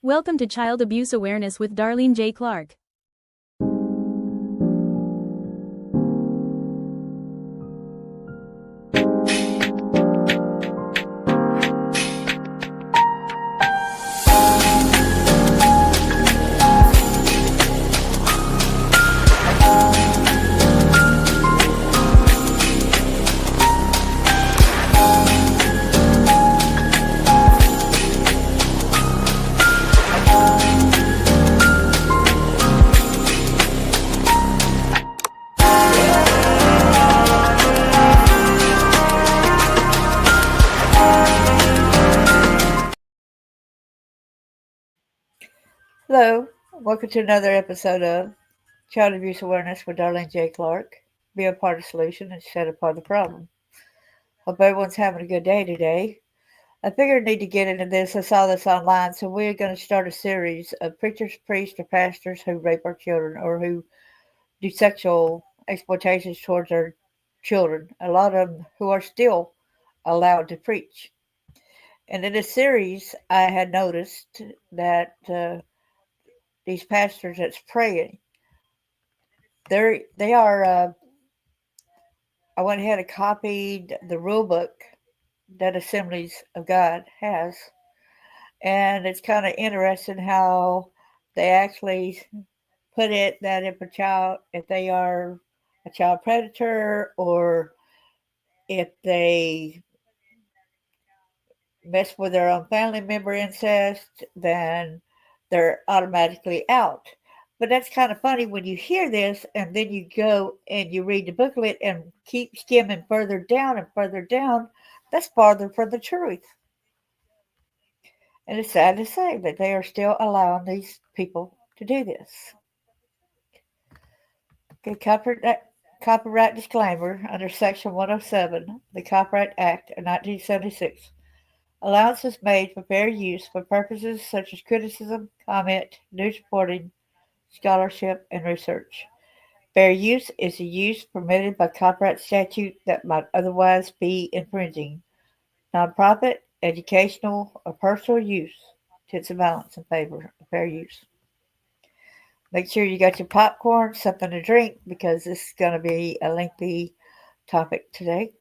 Welcome to Child Abuse Awareness with Darlene J. Clark. Hello, welcome to another episode of Child Abuse Awareness with Darlene J. Clark. Be a part of the solution instead of part of the problem. Hope everyone's having a good day today. I figured I need to get into this. I saw this online, so we're going to start a series of preachers, priests, or pastors who rape our children or who do sexual exploitations towards our children. A lot of them who are still allowed to preach. And in this series, I had noticed that these pastors that's praying, they are. I went ahead and copied the rule book that Assemblies of God has, and it's kind of interesting how they actually put it that if they are a child predator, or if they mess with their own family member incest, then they're automatically out. But that's kind of funny when you hear this and then you go and you read the booklet and keep skimming further down and further down. That's farther from the truth. And it's sad to say that they are still allowing these people to do this. Okay, copyright disclaimer under Section 107, the Copyright Act of 1976. Allowance is made for fair use for purposes such as criticism, comment, news reporting, scholarship, and research. Fair use is a use permitted by copyright statute that might otherwise be infringing. Nonprofit, educational, or personal use tends to balance in favor of fair use. Make sure you got your popcorn, something to drink, because this is going to be a lengthy topic today.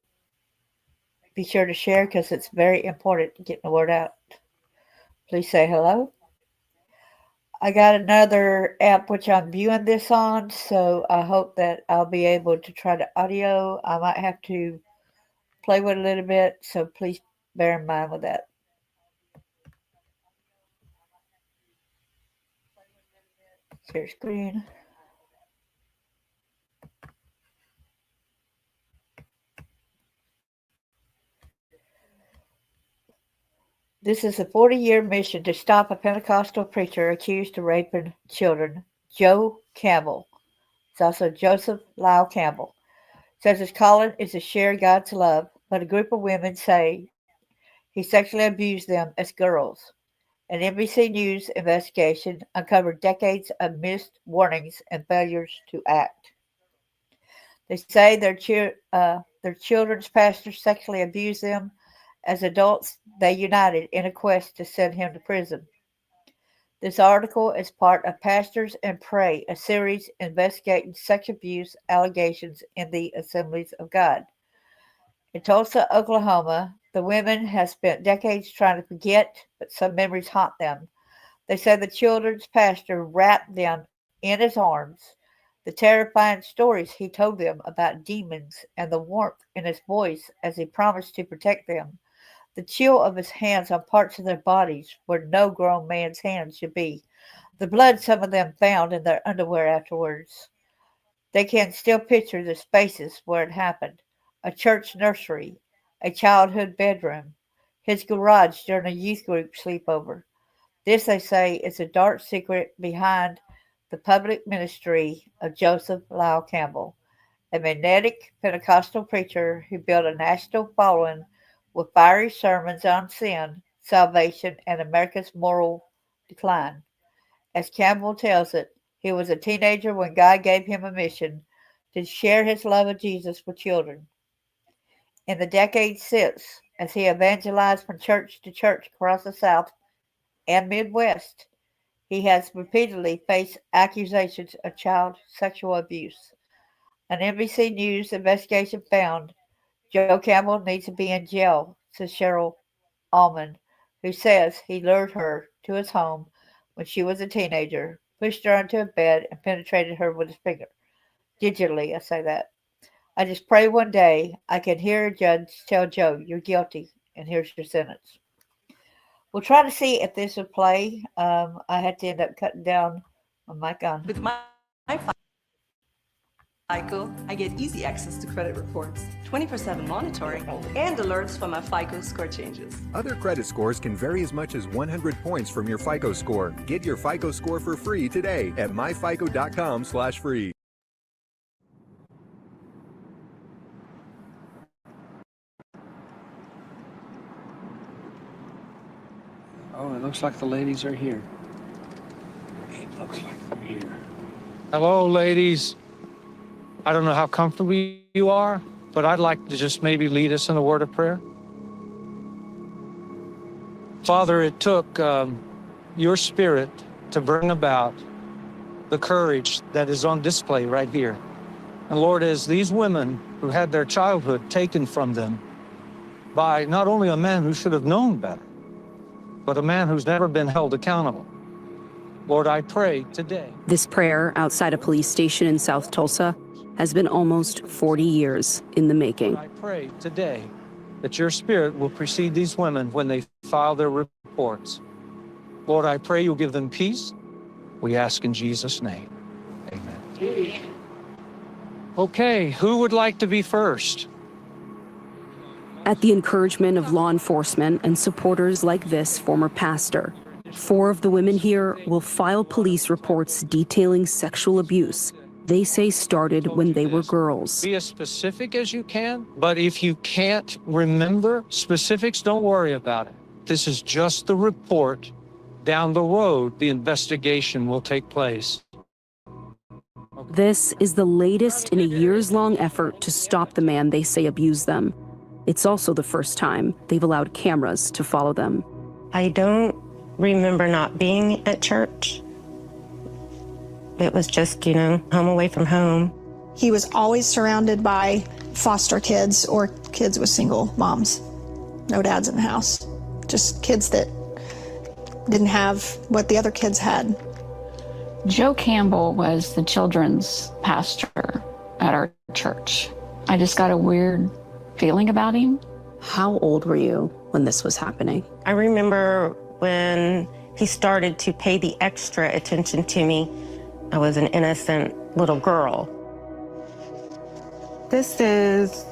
Be sure to share because it's very important getting the word out. Please say hello. I got another app which I'm viewing this on, so I hope that I'll be able to try the audio. I might have to play with it a little bit, so please bear in mind with that. Share screen. This is a 40-year mission to stop a Pentecostal preacher accused of raping children. Joe Campbell. It's also Joseph Lyle Campbell. Says his calling is to share God's love, but a group of women say he sexually abused them as girls. An NBC News investigation uncovered decades of missed warnings and failures to act. They say their children's pastor sexually abused them. As adults, they united in a quest to send him to prison. This article is part of Pastors and Pray, a series investigating sex abuse allegations in the Assemblies of God. In Tulsa, Oklahoma, the women have spent decades trying to forget, but some memories haunt them. They say the children's pastor wrapped them in his arms. The terrifying stories he told them about demons and the warmth in his voice as he promised to protect them. The chill of his hands on parts of their bodies where no grown man's hands should be. The blood some of them found in their underwear afterwards. They can still picture the spaces where it happened. A church nursery, a childhood bedroom, his garage during a youth group sleepover. This, they say, is a dark secret behind the public ministry of Joseph Lyle Campbell, a magnetic Pentecostal preacher who built a national following with fiery sermons on sin, salvation, and America's moral decline. As Campbell tells it, he was a teenager when God gave him a mission to share his love of Jesus with children. In the decades since, as he evangelized from church to church across the South and Midwest, He has repeatedly faced accusations of child sexual abuse. An NBC News investigation found Joe Campbell needs to be in jail, says Cheryl Allman, who says he lured her to his home when she was a teenager, pushed her onto a bed, and penetrated her with his finger. Digitally, I say that. I just pray one day I can hear a judge tell Joe, you're guilty, and here's your sentence. We'll try to see if this will play. I had to end up cutting down on my gun. With my FICO, I get easy access to credit reports, 24/7 monitoring, and alerts for my FICO score changes. Other credit scores can vary as much as 100 points from your FICO score. Get your FICO score for free today at myfico.com/free. Oh, it looks like the ladies are here. It looks like they're here. Hello, ladies. I don't know how comfortable you are, but I'd like to just maybe lead us in a word of prayer. Father, it took your spirit to bring about the courage that is on display right here. And Lord, as these women who had their childhood taken from them by not only a man who should have known better, but a man who's never been held accountable. Lord, I pray today. This prayer outside a police station in South Tulsa has been almost 40 years in the making. I pray today that your spirit will precede these women when they file their reports. Lord, I pray you'll give them peace. We ask in Jesus' name. Amen. Okay, who would like to be first? At the encouragement of law enforcement and supporters like this former pastor, 4 of the women here will file police reports detailing sexual abuse they say started when they were girls. Be as specific as you can, but if you can't remember specifics, don't worry about it. This is just the report. Down the road, the investigation will take place. This is the latest in a years-long effort to stop the man they say abused them. It's also the first time they've allowed cameras to follow them. I don't remember not being at church. It was just, home away from home. He was always surrounded by foster kids or kids with single moms. No dads in the house. Just kids that didn't have what the other kids had. Joe Campbell was the children's pastor at our church. I just got a weird feeling about him. How old were you when this was happening? I remember when he started to pay the extra attention to me. I was an innocent little girl. This is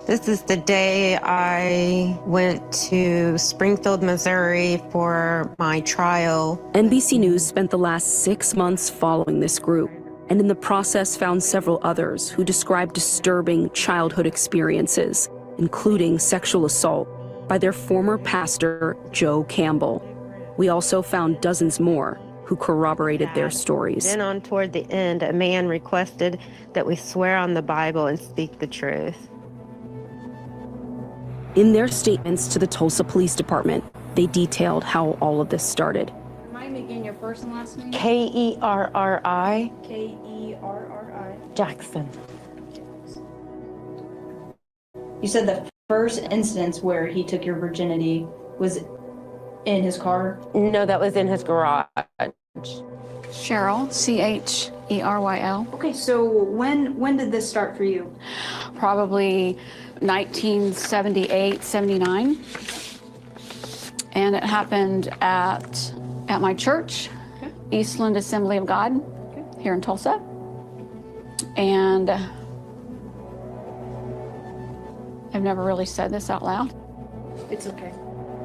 the day I went to Springfield, Missouri for my trial. NBC News spent the last 6 months following this group, and in the process found several others who described disturbing childhood experiences, including sexual assault by their former pastor, Joe Campbell. We also found dozens more who corroborated their stories. Then on toward the end, a man requested that we swear on the Bible and speak the truth. In their statements to the Tulsa Police Department, they detailed how all of this started. Remind me again your first and last name? Kerri. Kerri. Jackson. You said the first instance where he took your virginity was in his car? No, that was in his garage. Cheryl, Cheryl. Okay, so when did this start for you? Probably 1978, 79. And it happened at my church, Okay. Eastland Assembly of God, Okay. here in Tulsa. And I've never really said this out loud. It's okay.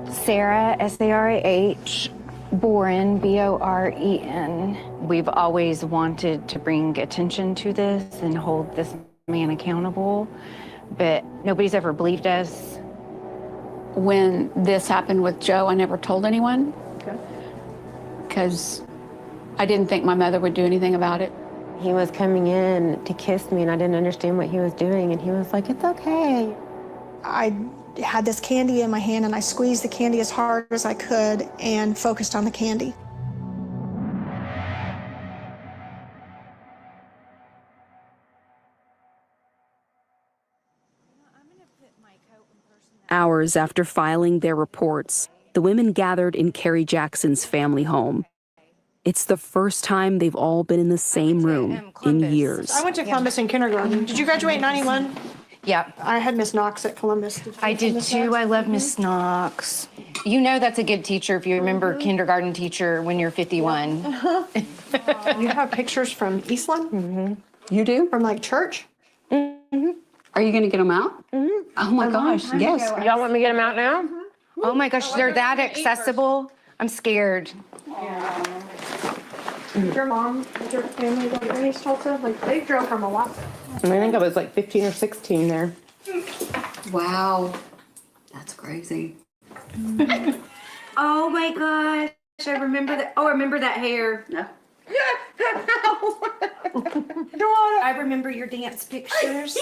Sarah, Sarah, Boren, Boren. We've always wanted to bring attention to this and hold this man accountable, but nobody's ever believed us. When this happened with Joe, I never told anyone. Okay. Because I didn't think my mother would do anything about it. He was coming in to kiss me, and I didn't understand what he was doing, and he was like, "It's okay." I had this candy in my hand, and I squeezed the candy as hard as I could and focused on the candy. Hours after filing their reports, the women gathered in Carrie Jackson's family home. It's the first time they've all been in the same room in years. I went to Columbus in kindergarten. Did you graduate in 91? Yep. I had Miss Knox at Columbus. I did too. I love Miss Knox. You know that's a good teacher if you remember kindergarten teacher when you're 51. You have pictures from Eastland? Mm-hmm. You do? From like church? Mm-hmm. Are you going to get them out? Mm-hmm. Oh my gosh, yes. Y'all want me to get them out now? Oh my gosh, they're that accessible. I'm scared. Your mom, did your family go to East Tulsa? Like, they drove from a lot. I think I was like 15 or 16 there. Wow. That's crazy. Oh my gosh, I remember that. Oh, I remember that hair. No. I remember your dance pictures.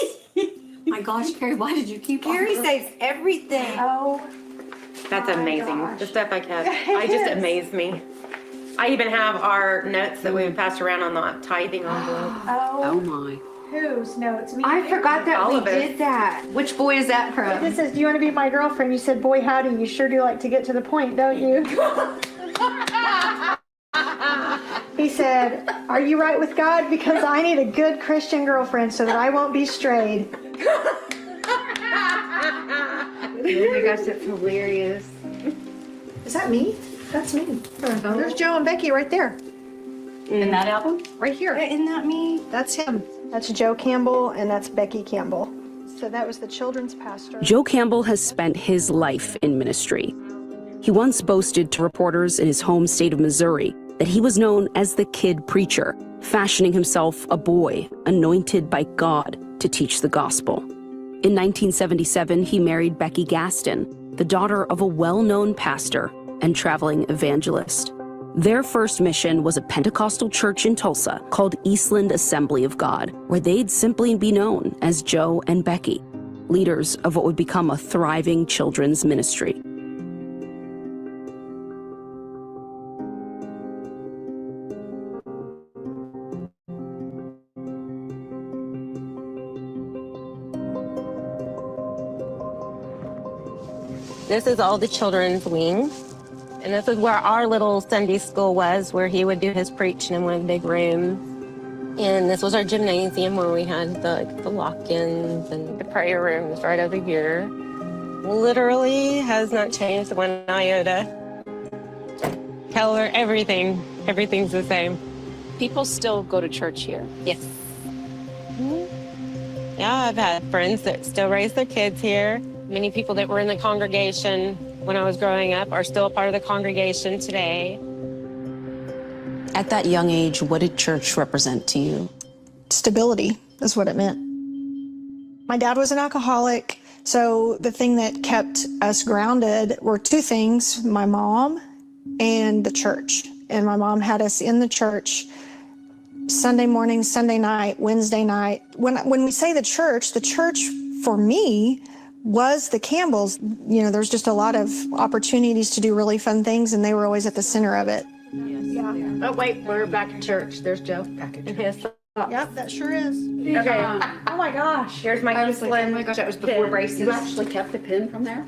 My gosh, Carrie, why did you keep Carrie all saves everything. Oh. That's amazing. The stuff I kept. I just amazed me. I even have our notes that we would pass around on the tithing envelope. Oh my. Whose notes? I forgot that All we of it. did that. Which boy is that from? This says, do you want to be my girlfriend? You said, boy, howdy. You sure do like to get to the point, don't you? He said, are you right with God? Because I need a good Christian girlfriend so that I won't be strayed. Oh my gosh, that's hilarious. Is that me? That's me. There's Joe and Becky right there. In that album? Right here. Isn't that me? That's him. That's Joe Campbell and that's Becky Campbell. So that was the children's pastor. Joe Campbell has spent his life in ministry. He once boasted to reporters in his home state of Missouri that he was known as the kid preacher, fashioning himself a boy anointed by God to teach the gospel. In 1977, he married Becky Gaston, the daughter of a well-known pastor and traveling evangelist. Their first mission was a Pentecostal church in Tulsa called Eastland Assembly of God, where they'd simply be known as Joe and Becky, leaders of what would become a thriving children's ministry. This is all the children's wing. And this is where our little Sunday school was, where he would do his preaching in one of the big rooms. And this was our gymnasium where we had the lock-ins and the prayer rooms right over here. Literally has not changed one iota. Color, everything. Everything's the same. People still go to church here. Yes. Yeah, I've had friends that still raise their kids here. Many people that were in the congregation when I was growing up are still a part of the congregation today. At that young age, what did church represent to you? Stability is what it meant. My dad was an alcoholic, so the thing that kept us grounded were two things, my mom and the church. And my mom had us in the church Sunday morning, Sunday night, Wednesday night. When we say the church for me was the Campbells. You know, there's just a lot of opportunities to do really fun things, and they were always at the center of it. Yeah. Oh, wait, we're back at church. There's Joe. Back at church. Yep, that sure is. Okay. Oh my gosh. Here's my Eastland. Oh my gosh, that was before braces. You actually kept the pin from there?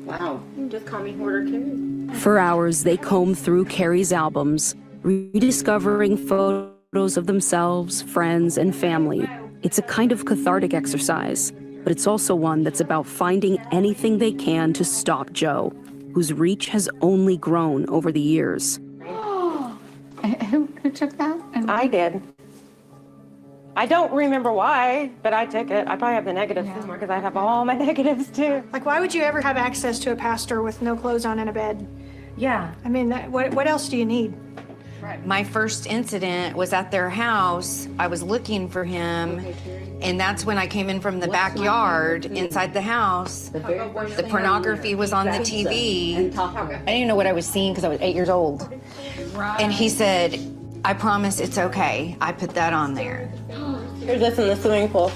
Wow. You can just call me Hoarder Carrie. For hours, they comb through Carrie's albums, rediscovering photos of themselves, friends, and family. It's a kind of cathartic exercise, but it's also one that's about finding anything they can to stop Joe, whose reach has only grown over the years. Who took that? I did. I don't remember why, but I took it. I probably have the negatives somewhere because I have all my negatives too. Like, why would you ever have access to a pastor with no clothes on and a bed? Yeah. I mean, what else do you need? My first incident was at their house. I was looking for him, and that's when I came in from the backyard inside the house. The pornography was on the TV. I didn't even know what I was seeing because I was 8 years old. And he said, I promise it's okay. I put that on there. Here's this in the swimming pool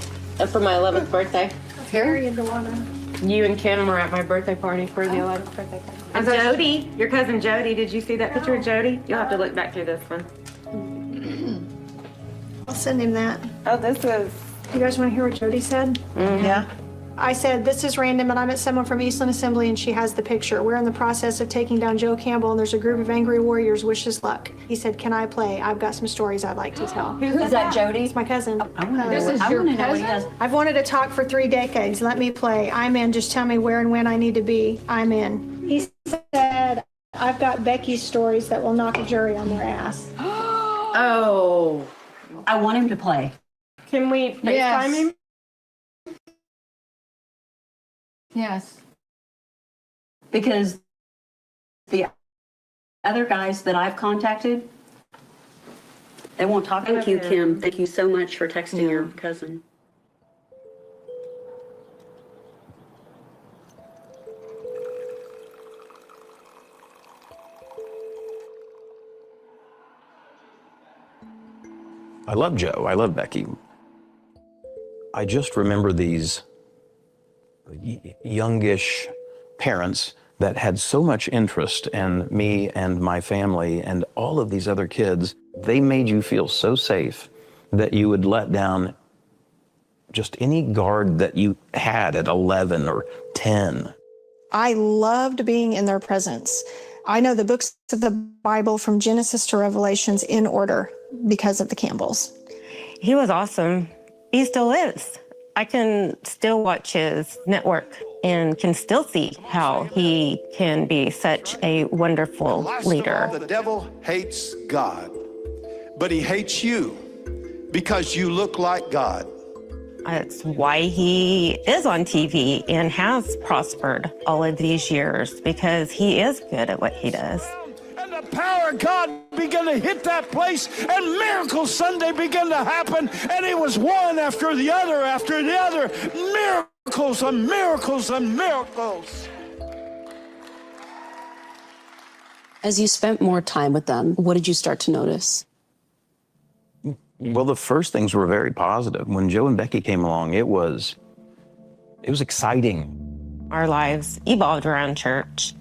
for my 11th birthday. Harry and Delana. You and Kim were at my birthday party for the 11th birthday party. And Jody, your cousin Jody, did you see that picture of Jody? You'll have to look back through this one. I'll send him that. Oh, this was... You guys want to hear what Jody said? Yeah. I said, this is random, but I met someone from Eastland Assembly and she has the picture. We're in the process of taking down Joe Campbell and there's a group of angry warriors, wish us luck. He said, can I play? I've got some stories I'd like to tell. Is that Jody? It's my cousin. This is your cousin? I've wanted to talk for 3 decades. Let me play. I'm in. Just tell me where and when I need to be. I'm in. He said, I've got Becky's stories that will knock a jury on their ass. Oh, I want him to play. Can we FaceTime him? Yes. Because the other guys that I've contacted, they won't talk with you, Kim. Thank you so much for texting your cousin. I love Joe. I love Becky. I just remember these youngish parents that had so much interest in me and my family and all of these other kids. They made you feel so safe that you would let down just any guard that you had at 11 or 10. I loved being in their presence. I know the books of the Bible from Genesis to Revelations in order because of the Campbells. He was awesome. He still is. I can still watch his network and can still see how he can be such a wonderful leader. The devil hates God, but he hates you because you look like God. That's why he is on TV and has prospered all of these years, because he is good at what he does. And the power of God began to hit that place, and Miracle Sunday began to happen, and it was one after the other after the other. Miracles and miracles and miracles. As you spent more time with them, what did you start to notice? Well, the first things were very positive. When Joe and Becky came along, it was exciting. Our lives evolved around church.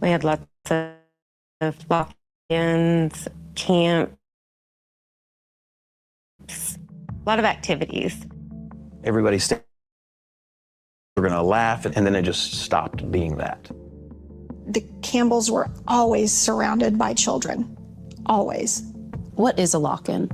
We had lots of walk-ins, camps, a lot of activities. Everybody said we're going to laugh, and then it just stopped being that. The Campbells were always surrounded by children, always. What is a lock-in?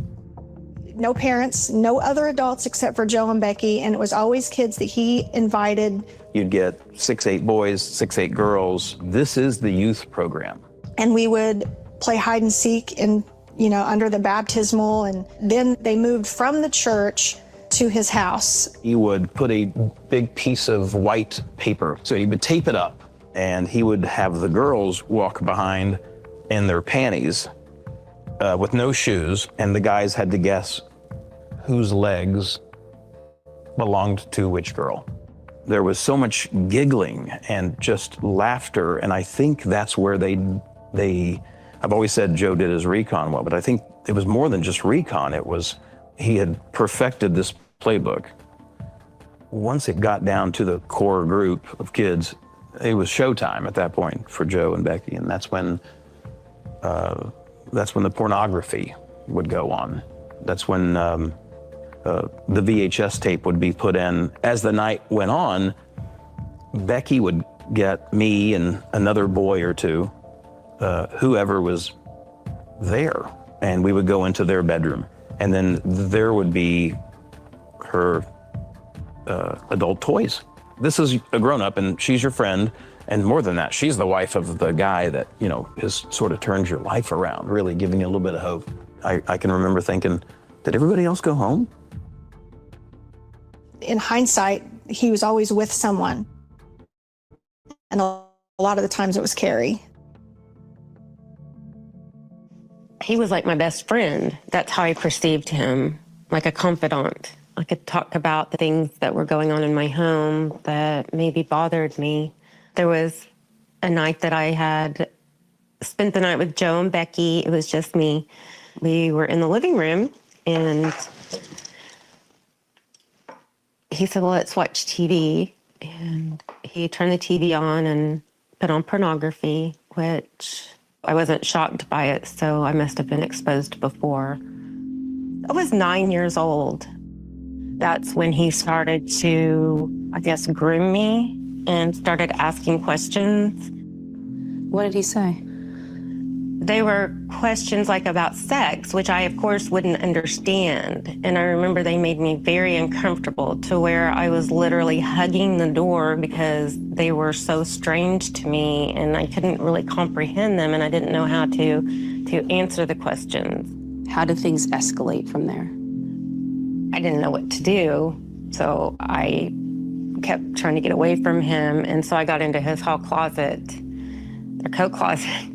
No parents, no other adults except for Joe and Becky, and it was always kids that he invited. You'd get 6, 8 boys, 6, 8 girls. This is the youth program. And we would play hide and seek in, under the baptismal, and then they moved from the church to his house. He would put a big piece of white paper, so he would tape it up, and he would have the girls walk behind in their panties with no shoes, and the guys had to guess whose legs belonged to which girl. There was so much giggling and just laughter, and I think that's where I've always said Joe did his recon well, but I think it was more than just recon. It was, he had perfected this playbook. Once it got down to the core group of kids, it was showtime at that point for Joe and Becky, and that's when the pornography would go on. That's when the VHS tape would be put in. As the night went on, Becky would get me and another boy or two, whoever was there, and we would go into their bedroom. And then there would be her adult toys. This is a grown-up, and she's your friend. And more than that, she's the wife of the guy that, has sort of turned your life around, really giving you a little bit of hope. I can remember thinking, did everybody else go home? In hindsight, he was always with someone. And a lot of the times it was Carrie. He was like my best friend. That's how I perceived him, like a confidant. I could talk about the things that were going on in my home that maybe bothered me. There was a night that I had spent the night with Joe and Becky. It was just me. We were in the living room, and he said, well, let's watch TV. And he turned the TV on and put on pornography, which I wasn't shocked by it, so I must have been exposed before. I was 9 years old. That's when he started to I guess, groom me and started asking questions. What did he say? They were questions like about sex, which I, of course, wouldn't understand. And I remember they made me very uncomfortable to where I was literally hugging the door because they were so strange to me and I couldn't really comprehend them and I didn't know how to answer the questions. How did things escalate from there? I didn't know what to do, so I kept trying to get away from him. And so I got into his hall closet, or coat closet,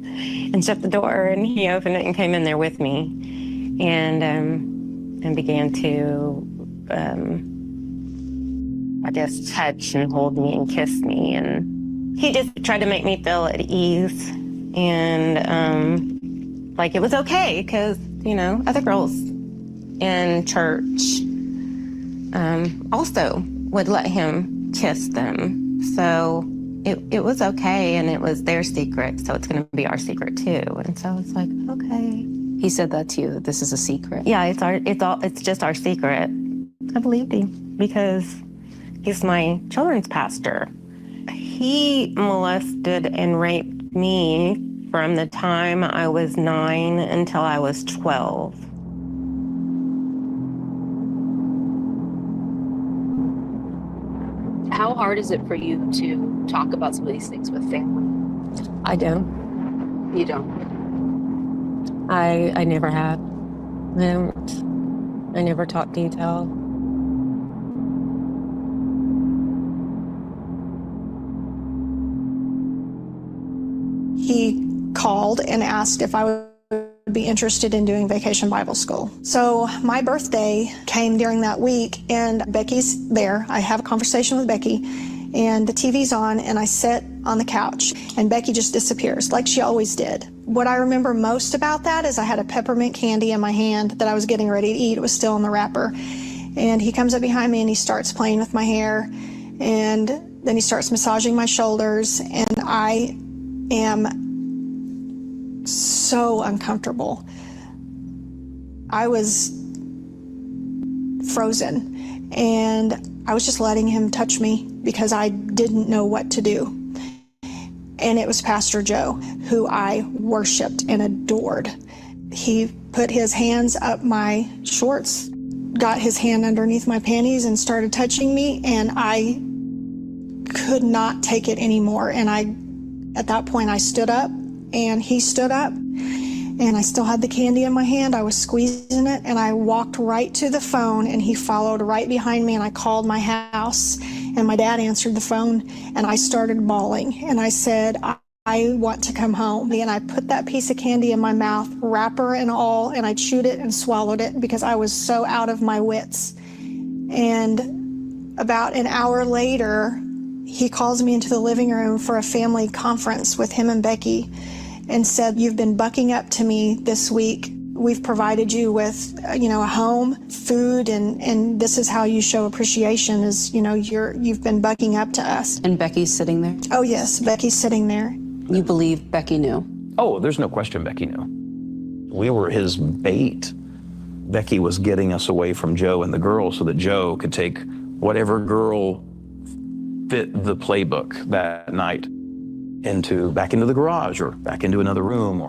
and shut the door, and he opened it and came in there with me and began to, I guess, touch and hold me and kiss me. And he just tried to make me feel at ease and like it was okay because, you know, other girls in church also would let him kiss them. So it was okay, and it was their secret, so it's going to be our secret too. And so it's like, okay. He said that to you, that this is a secret? Yeah, it's just our secret. I believed him because he's my children's pastor. He molested and raped me from the time I was 9 until I was 12. How hard is it for you to talk about some of these things with family? I don't. You don't? I never have. I never talk detail. He called and asked if I would be interested in doing Vacation Bible School. So my birthday came during that week, and Becky's there. I have a conversation with Becky, and the TV's on, and I sit on the couch, and Becky just disappears, like she always did. What I remember most about that is I had a peppermint candy in my hand that I was getting ready to eat. It was still in the wrapper. And he comes up behind me, and he starts playing with my hair, and then he starts massaging my shoulders, and I am so uncomfortable. I was frozen, and I was just letting him touch me because I didn't know what to do. And it was Pastor Joe, who I worshiped and adored. He put his hands up my shorts, got his hand underneath my panties and started touching me, and I could not take it anymore. And at that point, I stood up, and he stood up, and I still had the candy in my hand. I was squeezing it, and I walked right to the phone, and he followed right behind me, and I called my house, and my dad answered the phone, and I started bawling, and I said, I want to come home. And I put that piece of candy in my mouth, wrapper and all, and I chewed it and swallowed it because I was so out of my wits. And about an hour later, he calls me into the living room for a family conference with him and Becky and said, you've been bucking up to me this week. We've provided you with, a home, food, and this is how you show appreciation is, you've been bucking up to us. And Becky's sitting there? Oh, yes, Becky's sitting there. You believe Becky knew? Oh, there's no question Becky knew. We were his bait. Becky was getting us away from Joe and the girls so that Joe could take whatever girl fit the playbook that night back into the garage or back into another room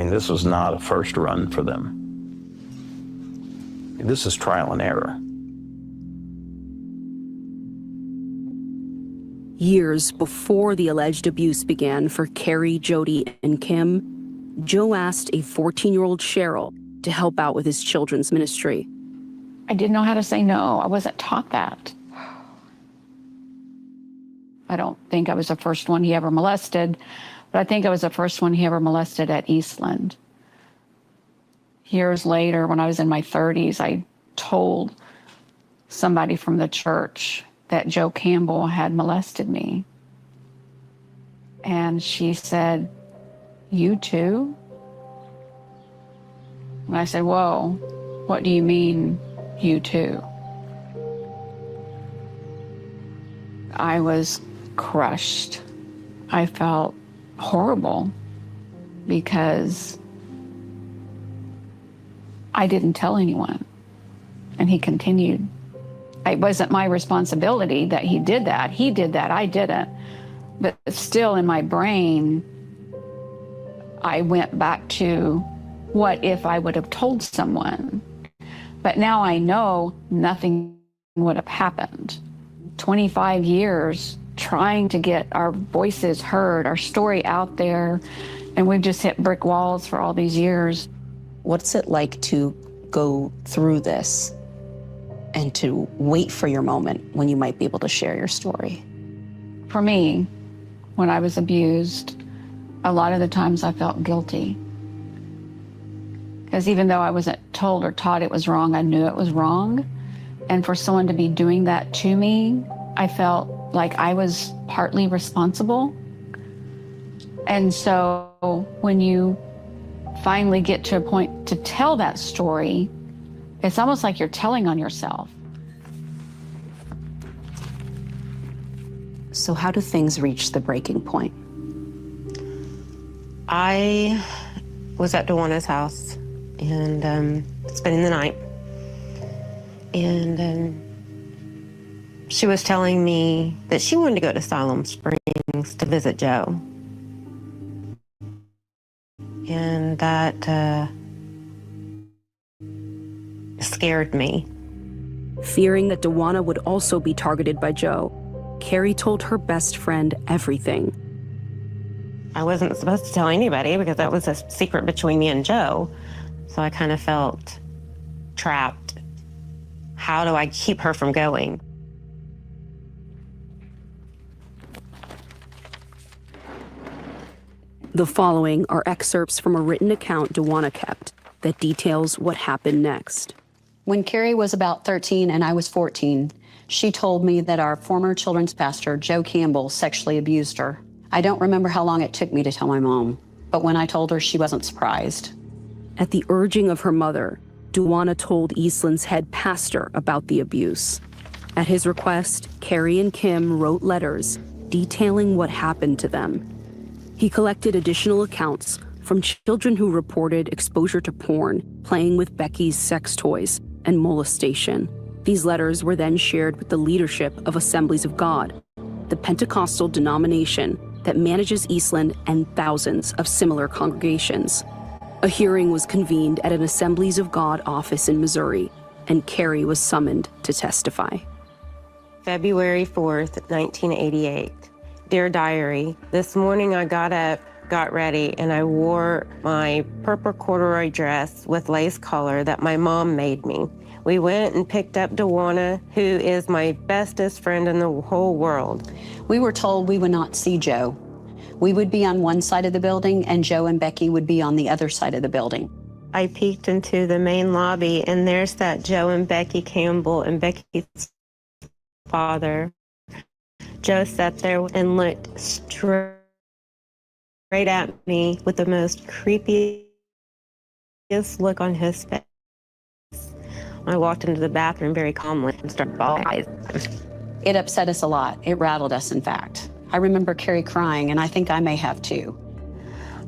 this was not a first run for them. This is trial and error. Years before the alleged abuse began for Carrie, Jody, and Kim, Joe asked a 14-year-old Cheryl to help out with his children's ministry. I didn't know how to say no. I wasn't taught that. I don't think I was the first one he ever molested, but I think I was the first one he ever molested at Eastland. Years later, when I was in my 30s, I told somebody from the church that Joe Campbell had molested me. And she said, "You too?" And I said, "Whoa, what do you mean, you too?" I was crushed. I felt horrible because I didn't tell anyone. And he continued It wasn't my responsibility that he did that. He did that, I didn't. But still in my brain, I went back to what if I would have told someone? But now I know nothing would have happened. 25 years trying to get our voices heard, our story out there, and we've just hit brick walls for all these years. What's it like to go through this and to wait for your moment when you might be able to share your story? For me, when I was abused, a lot of the times I felt guilty. Because even though I wasn't told or taught it was wrong, I knew it was wrong. And for someone to be doing that to me, I felt like I was partly responsible. And so when you finally get to a point to tell that story, it's almost like you're telling on yourself. So how do things reach the breaking point? I was at Dewana's house and spending the night. And she was telling me that she wanted to go to Siloam Springs to visit Joe. And that scared me. Fearing that Dewana would also be targeted by Joe, Carrie told her best friend everything. I wasn't supposed to tell anybody because that was a secret between me and Joe. So I kind of felt trapped. How do I keep her from going? The following are excerpts from a written account Dewana kept that details what happened next. When Carrie was about 13 and I was 14, she told me that our former children's pastor, Joe Campbell, sexually abused her. I don't remember how long it took me to tell my mom, but when I told her, she wasn't surprised. At the urging of her mother, Dewana told Eastland's head pastor about the abuse. At his request, Carrie and Kim wrote letters detailing what happened to them. He collected additional accounts from children who reported exposure to porn, playing with Becky's sex toys, and molestation. These letters were then shared with the leadership of Assemblies of God, the Pentecostal denomination that manages Eastland and thousands of similar congregations. A hearing was convened at an Assemblies of God office in Missouri, and Carrie was summoned to testify. February 4th, 1988. Dear Diary, this morning I got up, got ready, and I wore my purple corduroy dress with lace collar that my mom made me. We went and picked up Dewana, who is my bestest friend in the whole world. We were told we would not see Joe. We would be on one side of the building and Joe and Becky would be on the other side of the building. I peeked into the main lobby and there's that Joe and Becky Campbell and Becky's father. Joe sat there and looked straight at me with the most creepiest look on his face. I walked into the bathroom very calmly and started bawling. It upset us a lot. It rattled us, in fact. I remember Carrie crying, and I think I may have too.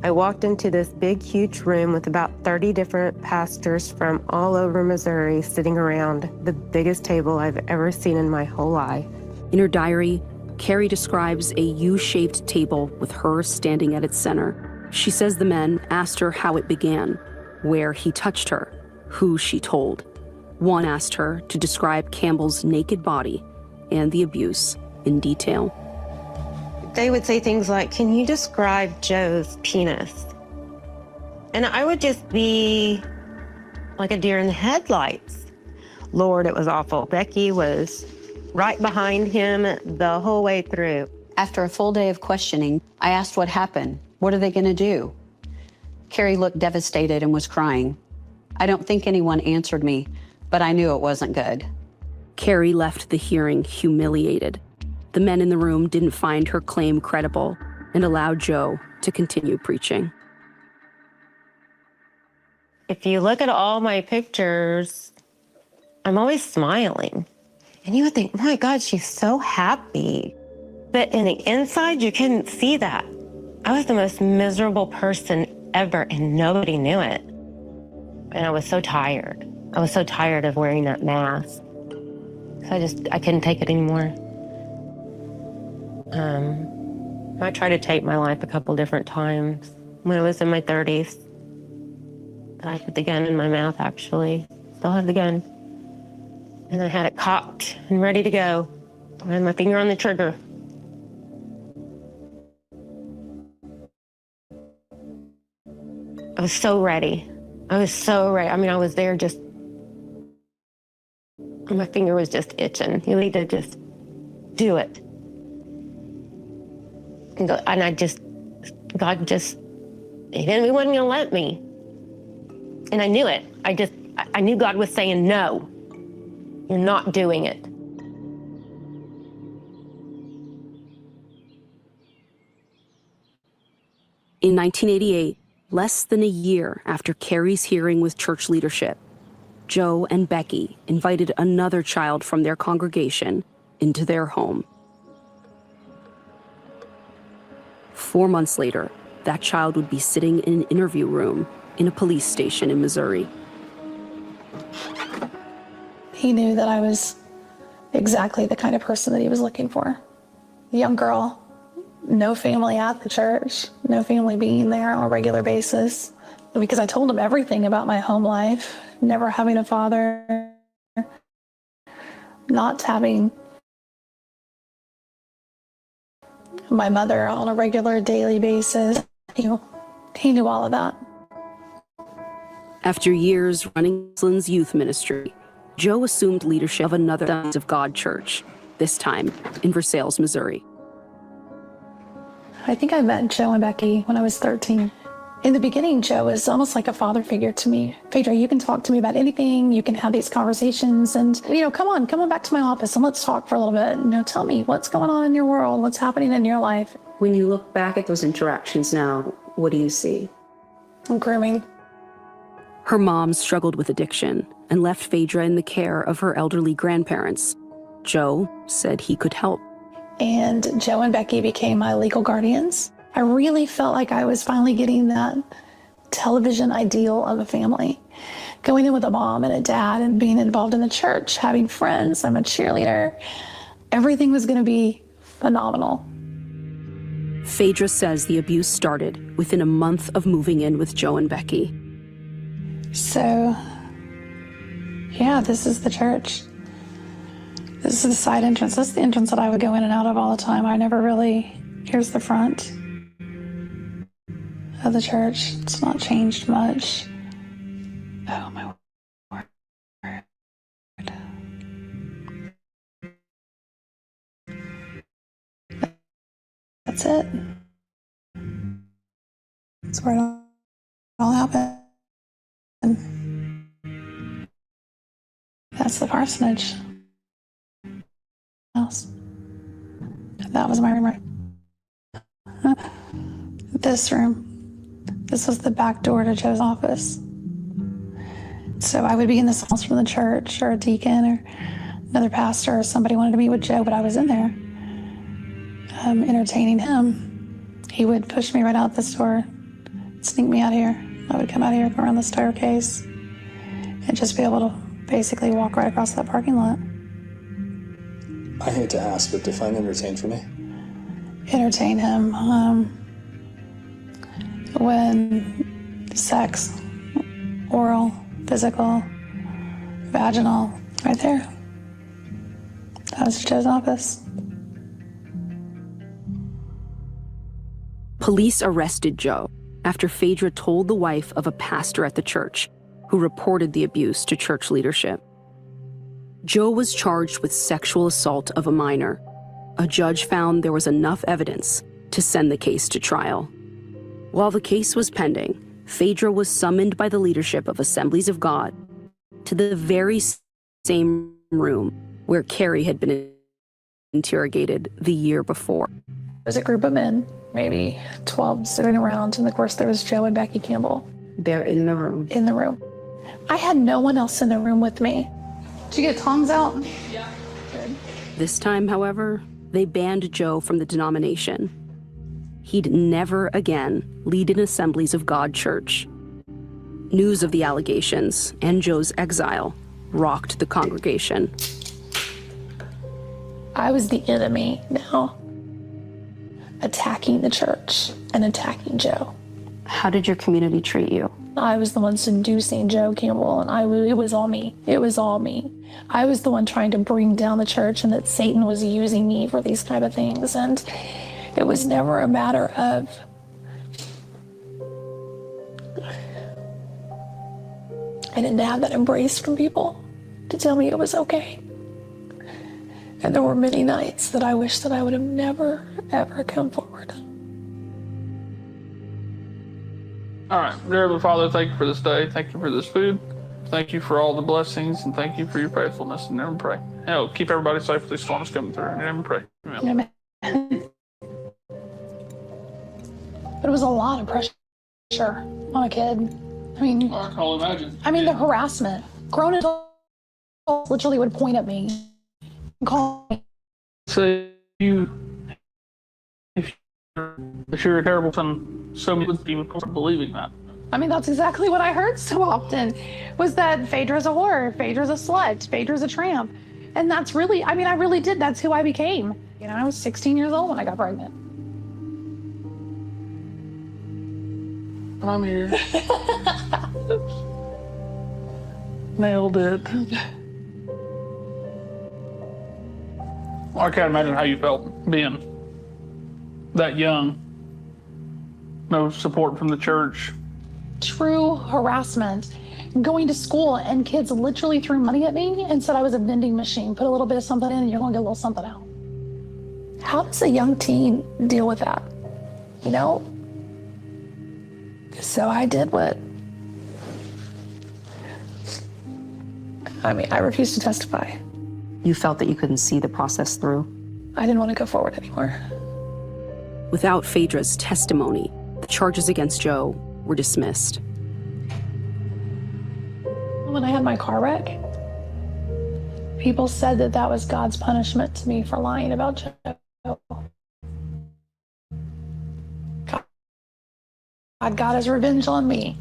I walked into this big, huge room with about 30 different pastors from all over Missouri sitting around the biggest table I've ever seen in my whole life. In her diary, Carrie describes a U-shaped table with her standing at its center. She says the men asked her how it began, where he touched her, who she told. One asked her to describe Campbell's naked body and the abuse in detail. They would say things like, "Can you describe Joe's penis?" And I would just be like a deer in the headlights. Lord, it was awful. Becky was right behind him the whole way through. After a full day of questioning, I asked what happened. What are they going to do? Carrie looked devastated and was crying. I don't think anyone answered me, but I knew it wasn't good. Carrie left the hearing humiliated. The men in the room didn't find her claim credible and allowed Joe to continue preaching. If you look at all my pictures, I'm always smiling. And you would think, my God, she's so happy. But in the inside, you couldn't see that. I was the most miserable person ever, and nobody knew it. And I was so tired. I was so tired of wearing that mask. I couldn't take it anymore. I tried to take my life a couple different times. When I was in my 30s, I put the gun in my mouth, actually. Still had the gun. And I had it cocked and ready to go. I had my finger on the trigger. I was so ready. I was so ready. I mean, I was there just, my finger was just itching. You need to just do it. And I just, God just, he wasn't gonna let me. And I knew it. I knew God was saying, no, you're not doing it. In 1988, less than a year after Carrie's hearing with church leadership, Joe and Becky invited another child from their congregation into their home. 4 months later, that child would be sitting in an interview room in a police station in Missouri. He knew that I was exactly the kind of person that he was looking for. A young girl, no family at the church, no family being there on a regular basis. Because I told him everything about my home life, never having a father, not having my mother on a regular daily basis. He knew all of that. After years running Island's youth ministry, Joe assumed leadership of another Sons of God church, this time in Versailles, Missouri. I think I met Joe and Becky when I was 13. In the beginning, Joe was almost like a father figure to me. Phaedra, you can talk to me about anything. You can have these conversations and, come on back to my office and let's talk for a little bit. Tell me what's going on in your world, what's happening in your life. When you look back at those interactions now, what do you see? Grooming. Her mom struggled with addiction and left Phaedra in the care of her elderly grandparents. Joe said he could help. And Joe and Becky became my legal guardians. I really felt like I was finally getting that television ideal of a family. Going in with a mom and a dad and being involved in the church, having friends, I'm a cheerleader. Everything was going to be phenomenal. Phaedra says the abuse started within a month of moving in with Joe and Becky. So, yeah, this is the church. This is the side entrance. This is the entrance that I would go in and out of all the time. I never really, here's the front of the church. It's not changed much. Oh my word. That's it. That's where it all happened. That's the parsonage house. That was my room right. This room. This was the back door to Joe's office. So I would be in this house from the church or a deacon or another pastor or somebody wanted to meet with Joe, but I was in there entertaining him. He would push me right out this door, sneak me out here. I would come out here, go around the staircase, and just be able to basically walk right across that parking lot. I hate to ask, but define entertain for me. Entertain him. When sex, oral, physical, vaginal, right there. That was Joe's office. Police arrested Joe after Phaedra told the wife of a pastor at the church who reported the abuse to church leadership. Joe was charged with sexual assault of a minor. A judge found there was enough evidence to send the case to trial. While the case was pending, Phaedra was summoned by the leadership of Assemblies of God to the very same room where Carrie had been interrogated the year before. There's a group of men, maybe 12, sitting around, and of course there was Joe and Becky Campbell. They're in the room. In the room. I had no one else in the room with me. Did you get tongs out? Yeah. Good. This time, however, they banned Joe from the denomination. He'd never again lead an Assemblies of God church. News of the allegations and Joe's exile rocked the congregation. I was the enemy now, attacking the church and attacking Joe. How did your community treat you? I was the one seducing Joe Campbell, and it was all me. It was all me. I was the one trying to bring down the church, and that Satan was using me for these type of things. And it was never a matter of I didn't have that embrace from people to tell me it was okay. And there were many nights that I wish that I would have never, ever come forward. All right, dear Heavenly Father, thank you for this day. Thank you for this food. Thank you for all the blessings, and thank you for your faithfulness. And never pray. Hell, keep everybody safe with these storms coming through. And never pray. Amen. Amen. But it was a lot of pressure on a kid. I mean, I can only imagine. I mean, the harassment. Grown adults literally would point at me and call me. So if you're a terrible son, so many people are believing that. I mean, that's exactly what I heard so often, was that Phaedra's a whore, Phaedra's a slut, Phaedra's a tramp. And that's really, I mean, I really did. That's who I became. You know, I was 16 years old when I got pregnant. I'm here. Nailed it. I can't imagine how you felt being that young. No support from the church. True harassment. Going to school and kids literally threw money at me and said I was a vending machine. Put a little bit of something in and you're going to get a little something out. How does a young teen deal with that? You know? So I did what? I mean, I refused to testify. You felt that you couldn't see the process through? I didn't want to go forward anymore. Without Phaedra's testimony, the charges against Joe were dismissed. When I had my car wreck, people said that that was God's punishment to me for lying about Joe. God got his revenge on me.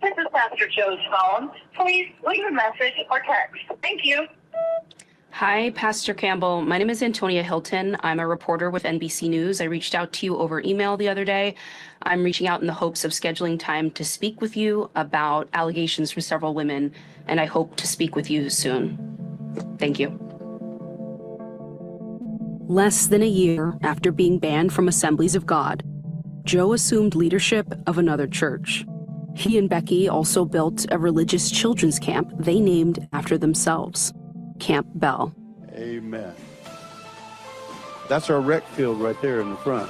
This is Pastor Joe's phone. Please leave a message or text. Thank you. Hi, Pastor Campbell. My name is Antonia Hilton. I'm a reporter with NBC News. I reached out to you over email the other day. I'm reaching out in the hopes of scheduling time to speak with you about allegations from several women, and I hope to speak with you soon. Thank you. Less than a year after being banned from Assemblies of God, Joe assumed leadership of another church. He and Becky also built a religious children's camp they named after themselves, Camp Bell. Amen. That's our rec field right there in the front.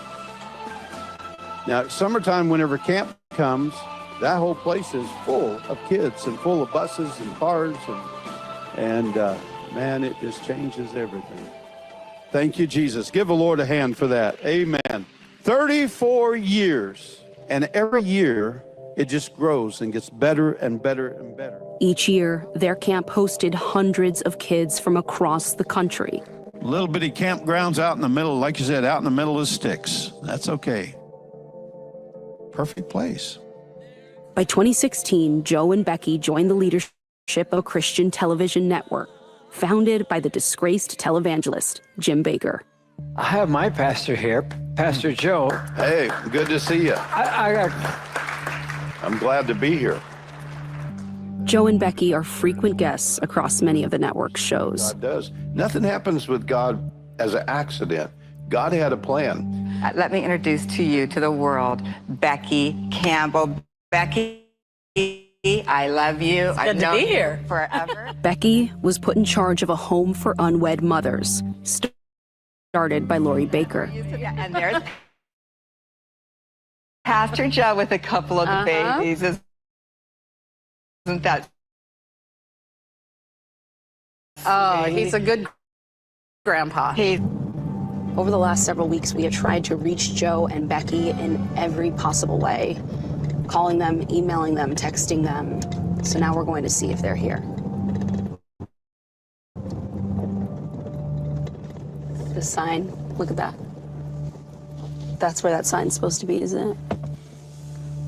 Now, summertime, whenever camp comes, that whole place is full of kids and full of buses and cars. And man, it just changes everything. Thank you, Jesus. Give the Lord a hand for that. Amen. 34 years. And every year, it just grows and gets better and better and better. Each year, their camp hosted hundreds of kids from across the country. Little bitty campgrounds out in the middle, like you said, out in the middle of sticks. That's okay. Perfect place. By 2016, Joe and Becky joined the leadership of a Christian television network, founded by the disgraced televangelist, Jim Bakker. I have my pastor here, Pastor Joe. Hey, good to see you. I'm glad to be here. Joe and Becky are frequent guests across many of the network's shows. God does. Nothing happens with God as an accident. God had a plan. Let me introduce to you, to the world, Becky Campbell. Becky, I love you. I've known you here forever. Becky was put in charge of a home for unwed mothers, started by Lori Bakker. And there's Pastor Joe with a couple of the babies. Isn't that? Oh, he's a good grandpa. Over the last several weeks, we have tried to reach Joe and Becky in every possible way, calling them, emailing them, texting them. So now we're going to see if they're here. The sign, look at that. That's where that sign's supposed to be, isn't it?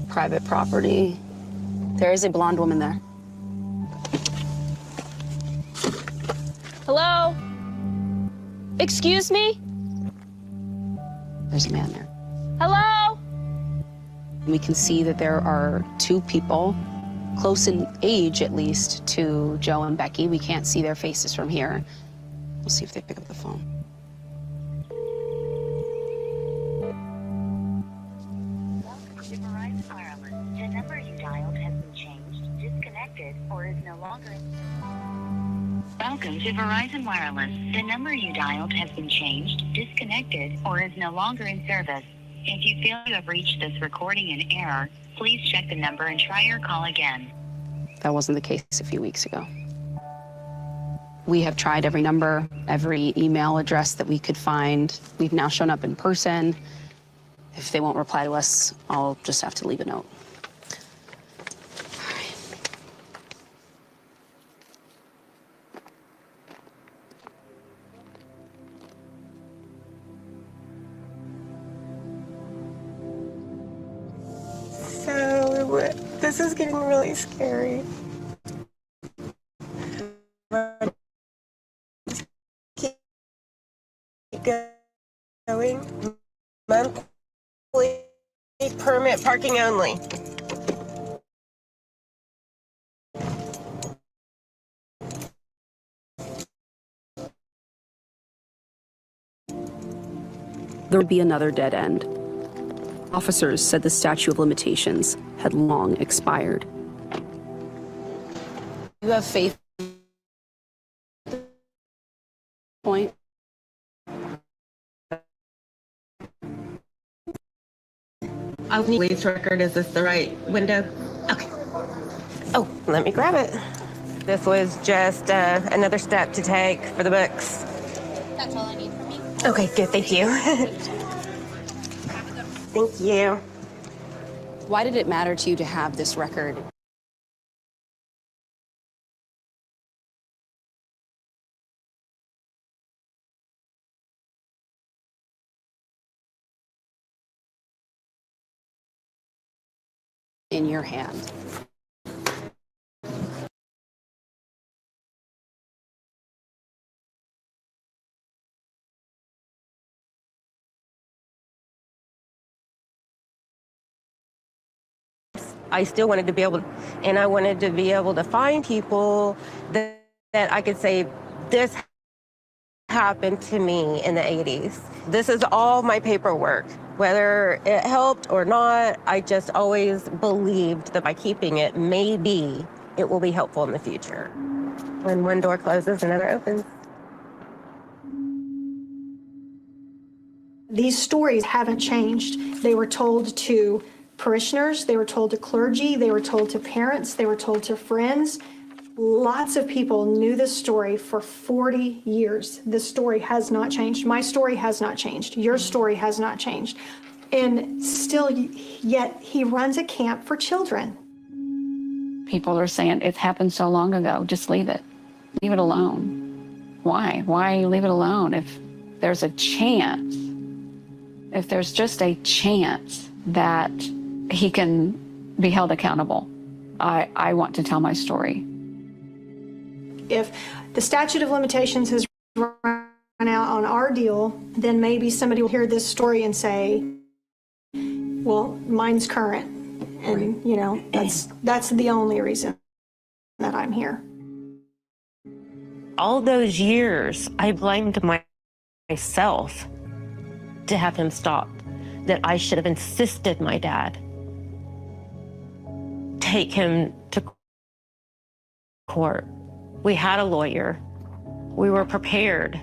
Private property. There is a blonde woman there. Hello? Excuse me? There's a man there. Hello? We can see that there are two people, close in age at least, to Joe and Becky. We can't see their faces from here. We'll see if they pick up the phone. Welcome to Verizon Wireless. The number you dialed has been changed, disconnected, or is no longer Welcome to Verizon Wireless. The number you dialed has been changed, disconnected, or is no longer in service. If you feel you have reached this recording in error, please check the number and try your call again. That wasn't the case a few weeks ago. We have tried every number, every email address that we could find. We've now shown up in person. If they won't reply to us, I'll just have to leave a note. So, this is getting really scary. Keep going. Monthly permit parking only. There would be another dead end. Officers said the statute of limitations had long expired. You have faith? Point. I'll need police record. Is this the right window? Okay. Oh, let me grab it. This was just another step to take for the books. That's all I need from you. Okay, good. Thank you. Thank you. Why did it matter to you to have this record? In your hand. I still wanted to be able to, and I wanted to be able to find people that I could say, this happened to me in the 80s. This is all my paperwork. Whether it helped or not, I just always believed that by keeping it, maybe it will be helpful in the future. When one door closes, another opens. These stories haven't changed. They were told to parishioners, they were told to clergy, they were told to parents, they were told to friends. Lots of people knew this story for 40 years. This story has not changed. My story has not changed. Your story has not changed. And still, yet he runs a camp for children. People are saying it's happened so long ago, just leave it. Leave it alone. Why? Why leave it alone? If there's a chance, if there's just a chance that he can be held accountable, I want to tell my story. If the statute of limitations has run out on our deal, then maybe somebody will hear this story and say, well, mine's current. And, you know, that's the only reason that I'm here. All those years, I blamed myself to have him stopped, that I should have insisted my dad take him to court. We had a lawyer. We were prepared,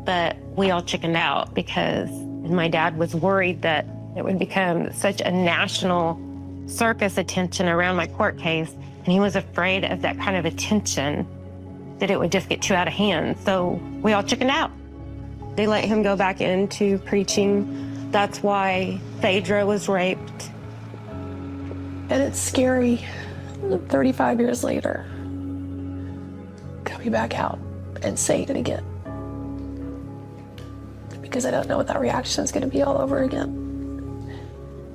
but we all chickened out because my dad was worried that it would become such a national circus attention around my court case, and he was afraid of that kind of attention, that it would just get too out of hand. So we all chickened out. They let him go back into preaching. That's why Phaedra was raped. And it's scary, 35 years later, coming back out and saying it again. Because I don't know what that reaction is going to be all over again.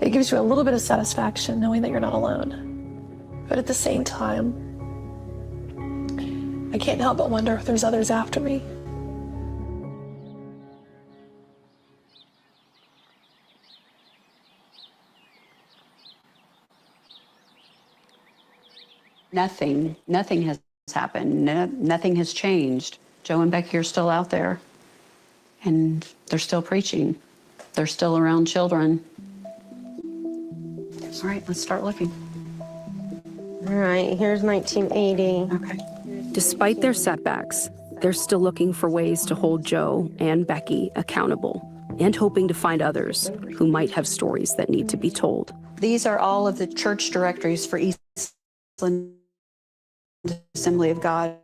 It gives you a little bit of satisfaction knowing that you're not alone. But at the same time, I can't help but wonder if there's others after me. Nothing has happened. Nothing has changed. Joe and Becky are still out there, and they're still preaching. They're still around children. All right, let's start looking. All right, here's 1980. Okay. Despite their setbacks, they're still looking for ways to hold Joe and Becky accountable and hoping to find others who might have stories that need to be told. These are all of the church directories for Eastland Assembly of God.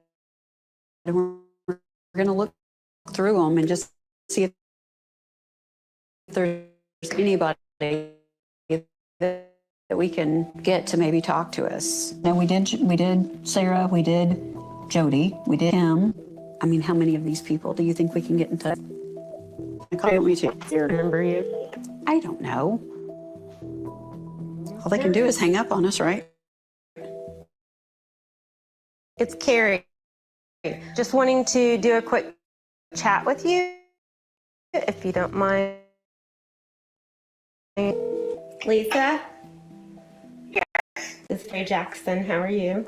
And we're going to look through them and just see if there's anybody that we can get to maybe talk to us. Now, we did Sarah, we did Jody, we did him. I mean, how many of these people do you think we can get in touch? I remember you. I don't know. All they can do is hang up on us, right? It's Carrie. Just wanting to do a quick chat with you, if you don't mind. Lisa? Yes. This is Ray Jackson. How are you?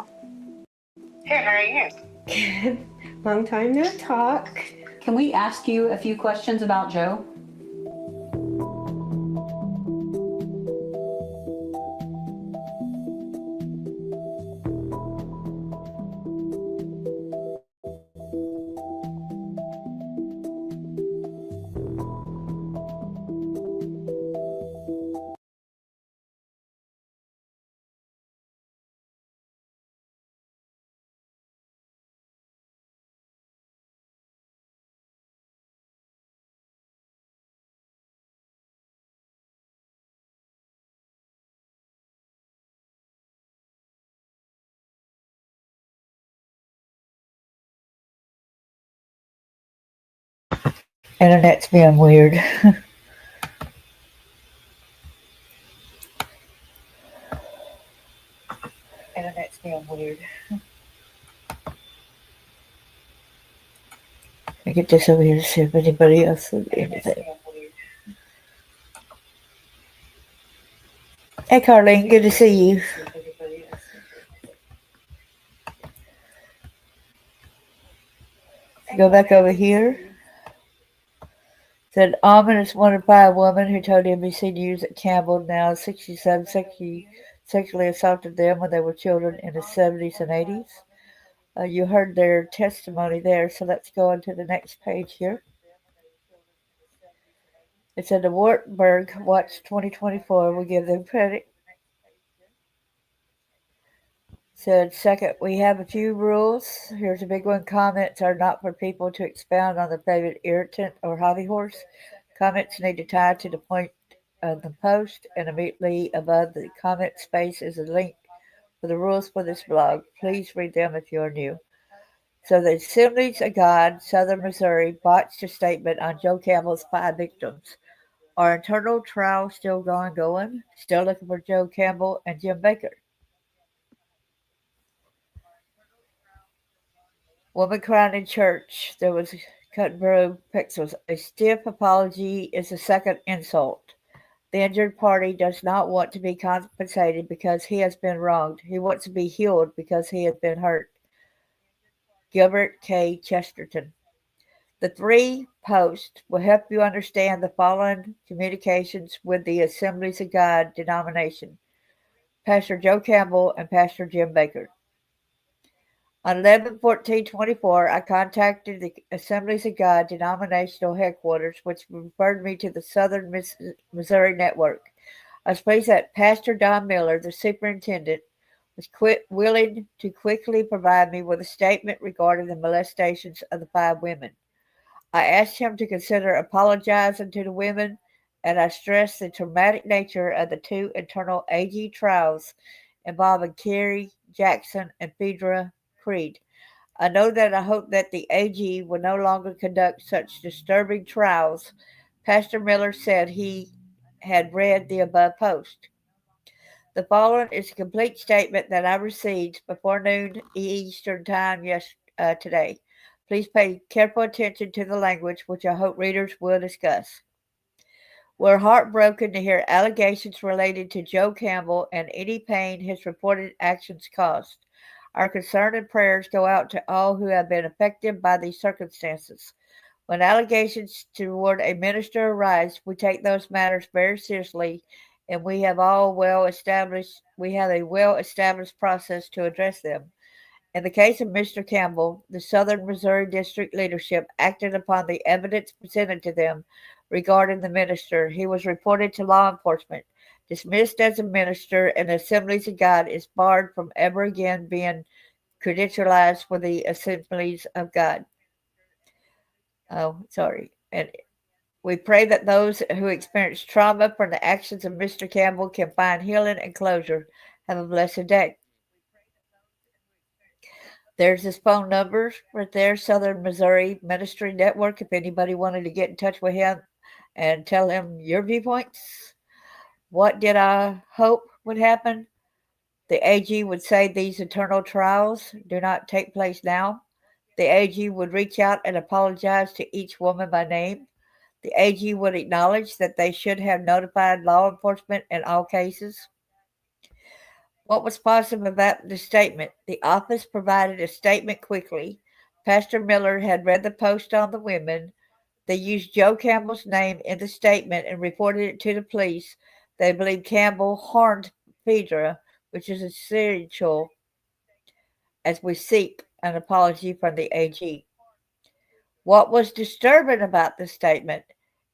Good, how are you? Good. Long time no talk. Can we ask you a few questions about Joe? Internet's being weird. Internet's being weird. I get this over here to see if anybody else will do anything. Hey, Carlene, good to see you. Go back over here. Said ominous wanted by a woman who told NBC News that Campbell, now 67, sexually assaulted them when they were children in the 70s and 80s. You heard their testimony there, so let's go on to the next page here. It said the Wartburg Watch 2024 will give them credit. Said second, we have a few rules. Here's a big one. Comments are not for people to expound on the favorite irritant or hobby horse. Comments need to tie to the point of the post, and immediately above the comment space is a link for the rules for this blog. Please read them if you are new. So the Assemblies of God, Southern Missouri, botched a statement on Joe Campbell's 5 victims. Our internal trial still going? Still looking for Joe Campbell and Jim Baker. Woman crying in church. There was Cuttenborough Pixels. A stiff apology is a second insult. The injured party does not want to be compensated because he has been wronged. He wants to be healed because he has been hurt. Gilbert K. Chesterton. The 3 posts will help you understand the following communications with the Assemblies of God denomination. Pastor Joe Campbell and Pastor Jim Baker. On 11/14/24, I contacted the Assemblies of God denominational headquarters, which referred me to the Southern Missouri Network. I was pleased that Pastor Don Miller, the superintendent, was willing to quickly provide me with a statement regarding the molestations of the 5 women. I asked him to consider apologizing to the women, and I stressed the traumatic nature of the 2 internal AG trials involving Carrie Jackson and Phaedra Creed. I know that I hope that the AG will no longer conduct such disturbing trials. Pastor Miller said he had read the above post. The following is a complete statement that I received before noon Eastern Time today. Please pay careful attention to the language, which I hope readers will discuss. We're heartbroken to hear allegations related to Joe Campbell and any pain his reported actions caused. Our concern and prayers go out to all who have been affected by these circumstances. When allegations toward a minister arise, we take those matters very seriously, and we have a well-established process to address them. In the case of Mr. Campbell, the Southern Missouri District leadership acted upon the evidence presented to them regarding the minister. He was reported to law enforcement, dismissed as a minister, and the Assemblies of God is barred from ever again being credentialized for the Assemblies of God. And we pray that those who experience trauma from the actions of Mr. Campbell can find healing and closure. Have a blessed day. There's his phone number right there, Southern Missouri Ministry Network, if anybody wanted to get in touch with him and tell him your viewpoints. What did I hope would happen? The AG would say these eternal trials do not take place now. The AG would reach out and apologize to each woman by name. The AG would acknowledge that they should have notified law enforcement in all cases. What was positive about the statement? The office provided a statement quickly. Pastor Miller had read the post on the women. They used Joe Campbell's name in the statement and reported it to the police. They believe Campbell harmed Phaedra, which is essential as we seek an apology from the AG. What was disturbing about the statement?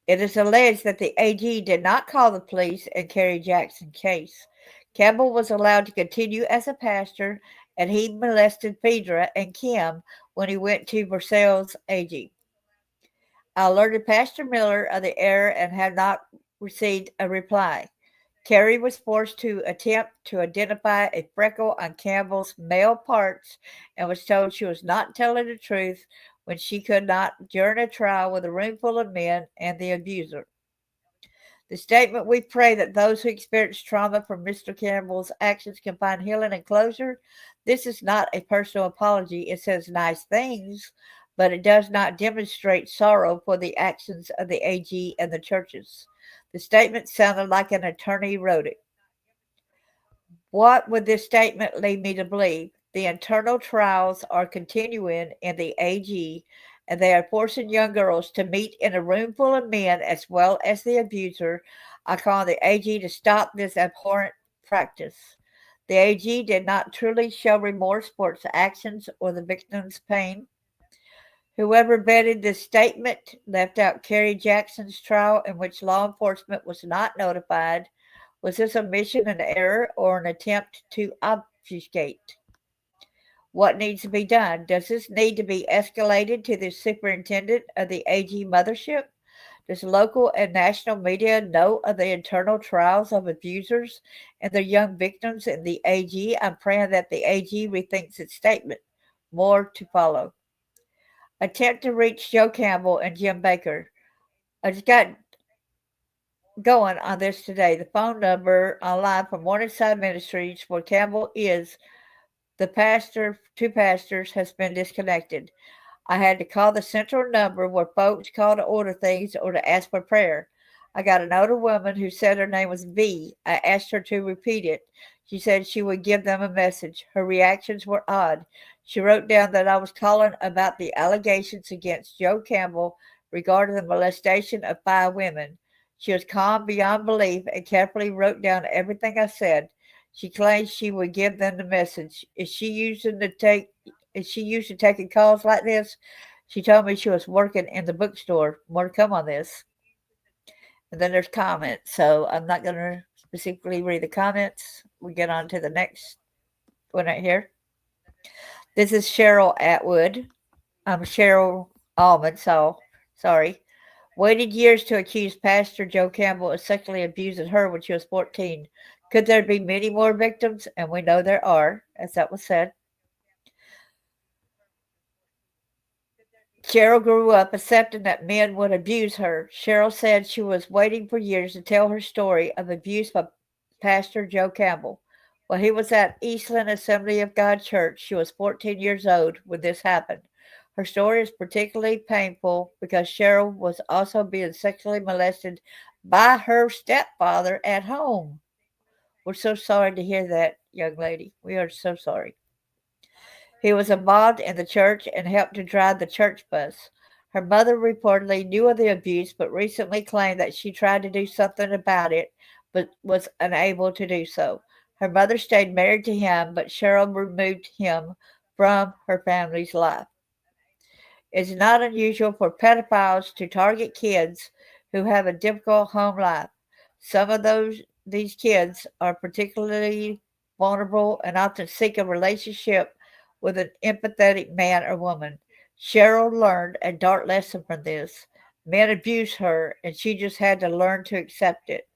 It is alleged that the AG did not call the police in Kerry Jackson's case. Campbell was allowed to continue as a pastor, and he molested Phaedra and Kim when he went to Versailles AG. I alerted Pastor Miller of the error and have not received a reply. Kerry was forced to attempt to identify a freckle on Campbell's male parts and was told she was not telling the truth when she could not during a trial with a room full of men and the abuser. The statement, we pray that those who experience trauma from Mr. Campbell's actions can find healing and closure. This is not a personal apology. It says nice things, but it does not demonstrate sorrow for the actions of the AG and the churches. The statement sounded like an attorney wrote it. What would this statement lead me to believe? The internal trials are continuing in the AG, and they are forcing young girls to meet in a room full of men as well as the abuser. I call on the AG to stop this abhorrent practice. The AG did not truly show remorse for its actions or the victim's pain. Whoever vetted this statement left out Kerry Jackson's trial in which law enforcement was not notified. Was this omission an error or an attempt to obfuscate? What needs to be done? Does this need to be escalated to the superintendent of the AG mothership? Does local and national media know of the internal trials of abusers and their young victims in the AG? I'm praying that the AG rethinks its statement. More to follow. Attempt to reach Joe Campbell and Jim Baker. I just got going on this today. The phone number online from Morningside Ministries where Campbell is the pastor, two pastors, has been disconnected. I had to call the central number where folks call to order things or to ask for prayer. I got an older woman who said her name was V. I asked her to repeat it. She said she would give them a message. Her reactions were odd. She wrote down that I was calling about the allegations against Joe Campbell regarding the molestation of 5 women. She was calm beyond belief and carefully wrote down everything I said. She claims she would give them the message. Is she used to taking calls like this? She told me she was working in the bookstore. More to come on this. And then there's comments. So I'm not going to specifically read the comments. We get on to the next one right here. This is Cheryl Atwood. I'm Cheryl Almond, so sorry. Waited years to accuse Pastor Joe Campbell of sexually abusing her when she was 14. Could there be many more victims? And we know there are, as that was said. Cheryl grew up accepting that men would abuse her. Cheryl said she was waiting for years to tell her story of abuse by Pastor Joe Campbell. While he was at Eastland Assembly of God Church, she was 14 years old when this happened. Her story is particularly painful because Cheryl was also being sexually molested by her stepfather at home. We're so sorry to hear that, young lady. We are so sorry. He was involved in the church and helped to drive the church bus. Her mother reportedly knew of the abuse, but recently claimed that she tried to do something about it, but was unable to do so. Her mother stayed married to him, but Cheryl removed him from her family's life. It's not unusual for pedophiles to target kids who have a difficult home life. Some of these kids are particularly vulnerable and often seek a relationship with an empathetic man or woman. Cheryl learned a dark lesson from this. Men abused her, and she just had to learn to accept it.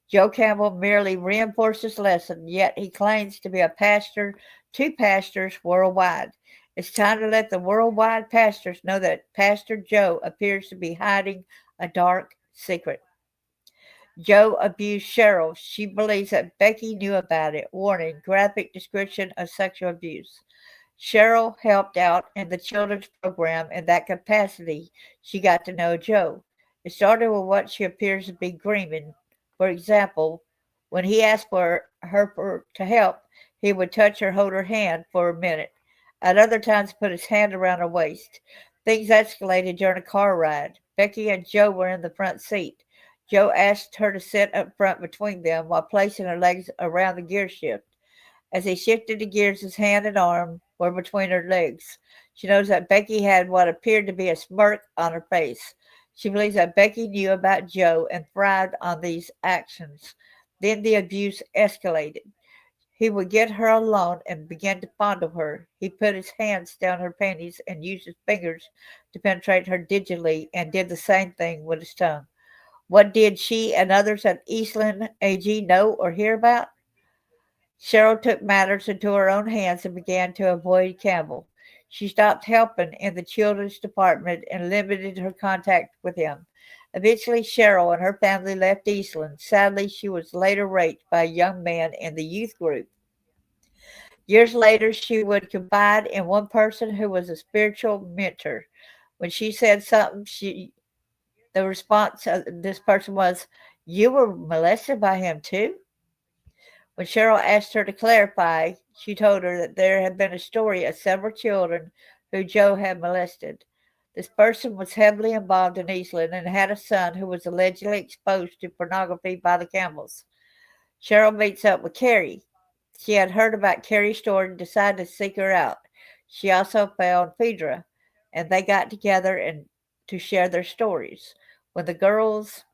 Joe Campbell merely reinforced his lesson, yet he claims to be a pastor to pastors worldwide. It's time to let the worldwide pastors know that Pastor Joe appears to be hiding a dark secret. Joe abused Cheryl. She believes that Becky knew about it. Warning, graphic description of sexual abuse. Cheryl helped out in the children's program in that capacity. She got to know Joe. It started with what she appears to be grooming. For example, when he asked for her to help, he would touch her, hold her hand for a minute. At other times, put his hand around her waist. Things escalated during a car ride. Becky and Joe were in the front seat. Joe asked her to sit up front between them while placing her legs around the gear shift. As he shifted the gears, his hand and arm were between her legs. She knows that Becky had what appeared to be a smirk on her face. She believes that Becky knew about Joe and thrived on these actions. Then the abuse escalated. He would get her alone and begin to fondle her. He put his hands down her panties and used his fingers to penetrate her digitally and did the same thing with his tongue. What did she and others at Eastland AG know or hear about? Cheryl took matters into her own hands and began to avoid Campbell. She stopped helping in the children's department and limited her contact with him. Eventually, Cheryl and her family left Eastland. Sadly, she was later raped by a young man in the youth group. Years later, she would confide in one person who was a spiritual mentor. When she said something, the response of this person was, "You were molested by him too?" When Cheryl asked her to clarify, she told her that there had been a story of several children who Joe had molested. This person was heavily involved in Eastland and had a son who was allegedly exposed to pornography by the Campbells. Cheryl meets up with Carrie. She had heard about Carrie's story and decided to seek her out. She also found Phaedra, and they got together and to share their stories. When the girls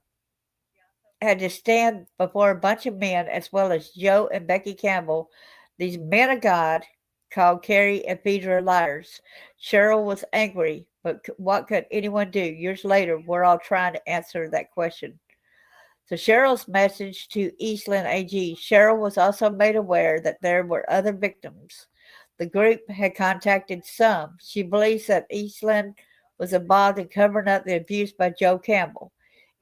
had to stand before a bunch of men, as well as Joe and Becky Campbell, these men of God called Carrie and Phaedra liars. Cheryl was angry, but what could anyone do? Years later, we're all trying to answer that question. So Cheryl's message to Eastland AG, Cheryl was also made aware that there were other victims. The group had contacted some. She believes that Eastland was involved in covering up the abuse by Joe Campbell.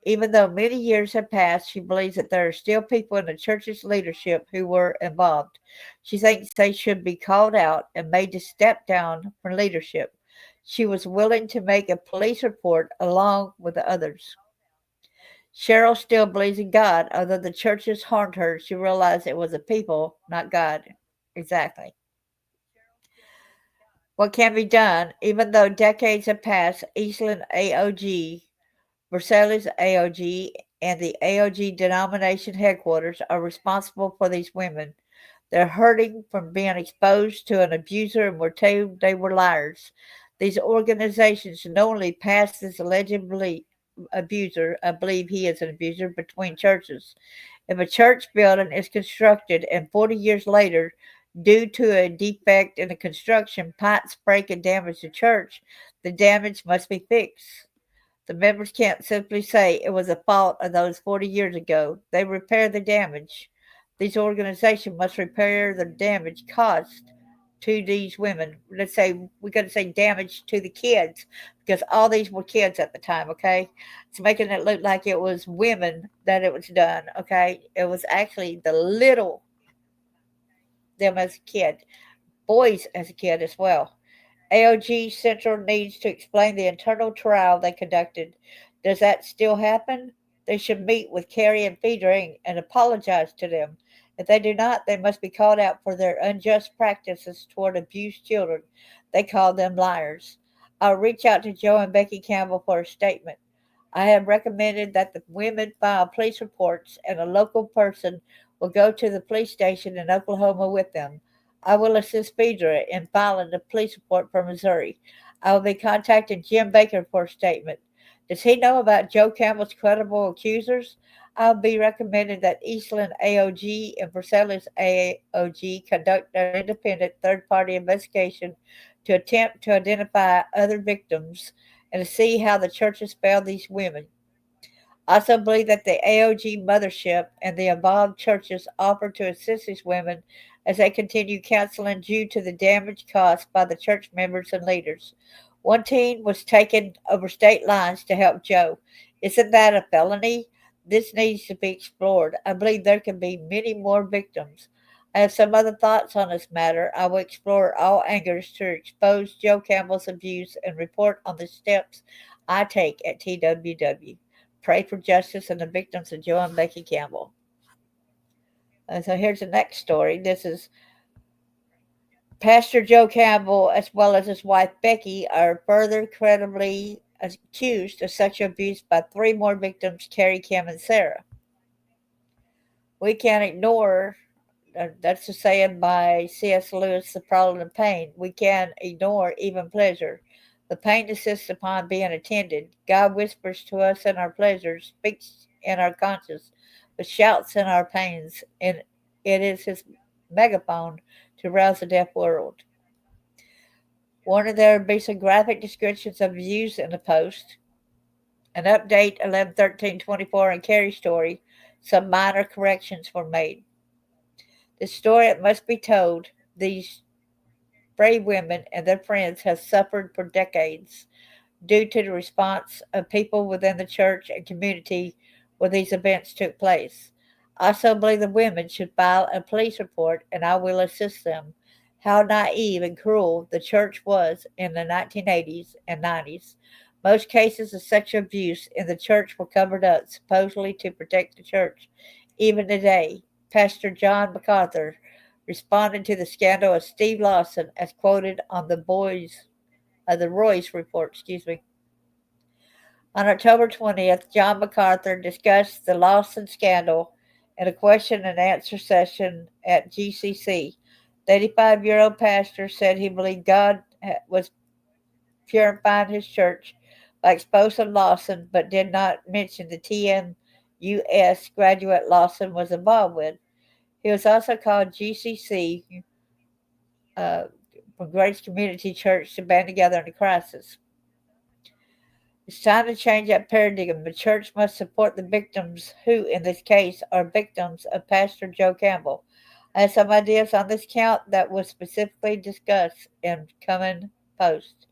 Even though many years have passed, she believes that there are still people in the church's leadership who were involved. She thinks they should be called out and made to step down from leadership. She was willing to make a police report along with the others. Cheryl still believes in God. Although the churches harmed her, she realized it was the people, not God. Exactly. What can be done? Even though decades have passed, Eastland AOG, Versailles AOG, and the AOG denomination headquarters are responsible for these women. They're hurting from being exposed to an abuser and were told they were liars. These organizations knowingly pass this alleged abuser, I believe he is an abuser, between churches. If a church building is constructed and 40 years later, due to a defect in the construction, pipes break and damage the church, the damage must be fixed. The members can't simply say it was a fault of those 40 years ago. They repair the damage. These organizations must repair the damage caused to these women. Let's say we're going to say damage to the kids because all these were kids at the time, okay? It's making it look like it was women that it was done, okay? It was actually the little them as a kid, boys as a kid as well. AOG Central needs to explain the internal trial they conducted. Does that still happen? They should meet with Carrie and Federing and apologize to them. If they do not, they must be called out for their unjust practices toward abused children. They call them liars. I'll reach out to Joe and Becky Campbell for a statement. I have recommended that the women file police reports and a local person will go to the police station in Oklahoma with them. I will assist Phaedra in filing the police report for Missouri. I will be contacting Jim Baker for a statement. Does he know about Joe Campbell's credible accusers? I'll be recommending that Eastland AOG and Versailles AOG conduct an independent third-party investigation to attempt to identify other victims and to see how the churches failed these women. I also believe that the AOG mothership and the involved churches offer to assist these women as they continue counseling due to the damage caused by the church members and leaders. One teen was taken over state lines to help Joe. Isn't that a felony? This needs to be explored. I believe there can be many more victims. I have some other thoughts on this matter. I will explore all angles to expose Joe Campbell's abuse and report on the steps I take at TWW. Pray for justice and the victims of Joe and Becky Campbell. And so here's the next story. This is Pastor Joe Campbell, as well as his wife Becky, are further credibly accused of sexual abuse by three more victims, Carrie, Kim, and Sarah. We can't ignore, that's a saying by C.S. Lewis, The Problem of Pain. We can't ignore even pleasure. The pain insists upon being attended. God whispers to us in our pleasures, speaks in our conscience, but shouts in our pains, and it is his megaphone to rouse the deaf world. Warning, there will be some graphic descriptions of abuse in the post. An update 11/13/24 in Carrie's story. Some minor corrections were made. The story, it must be told, these brave women and their friends have suffered for decades due to the response of people within the church and community where these events took place. I also believe the women should file a police report, and I will assist them. How naive and cruel the church was in the 1980s and 90s. Most cases of sexual abuse in the church were covered up, supposedly to protect the church. Even today, Pastor John MacArthur responded to the scandal of Steve Lawson as quoted on the Royce report, On October 20th, John MacArthur discussed the Lawson scandal in a question and answer session at GCC. The 85-year-old pastor said he believed God was purifying his church by exposing Lawson, but did not mention the TMUS graduate Lawson was involved with. He was also called GCC from Grace Community Church to band together in a crisis. It's time to change that paradigm. The church must support the victims who, in this case, are victims of Pastor Joe Campbell. I have some ideas on this count that was specifically discussed in coming posts.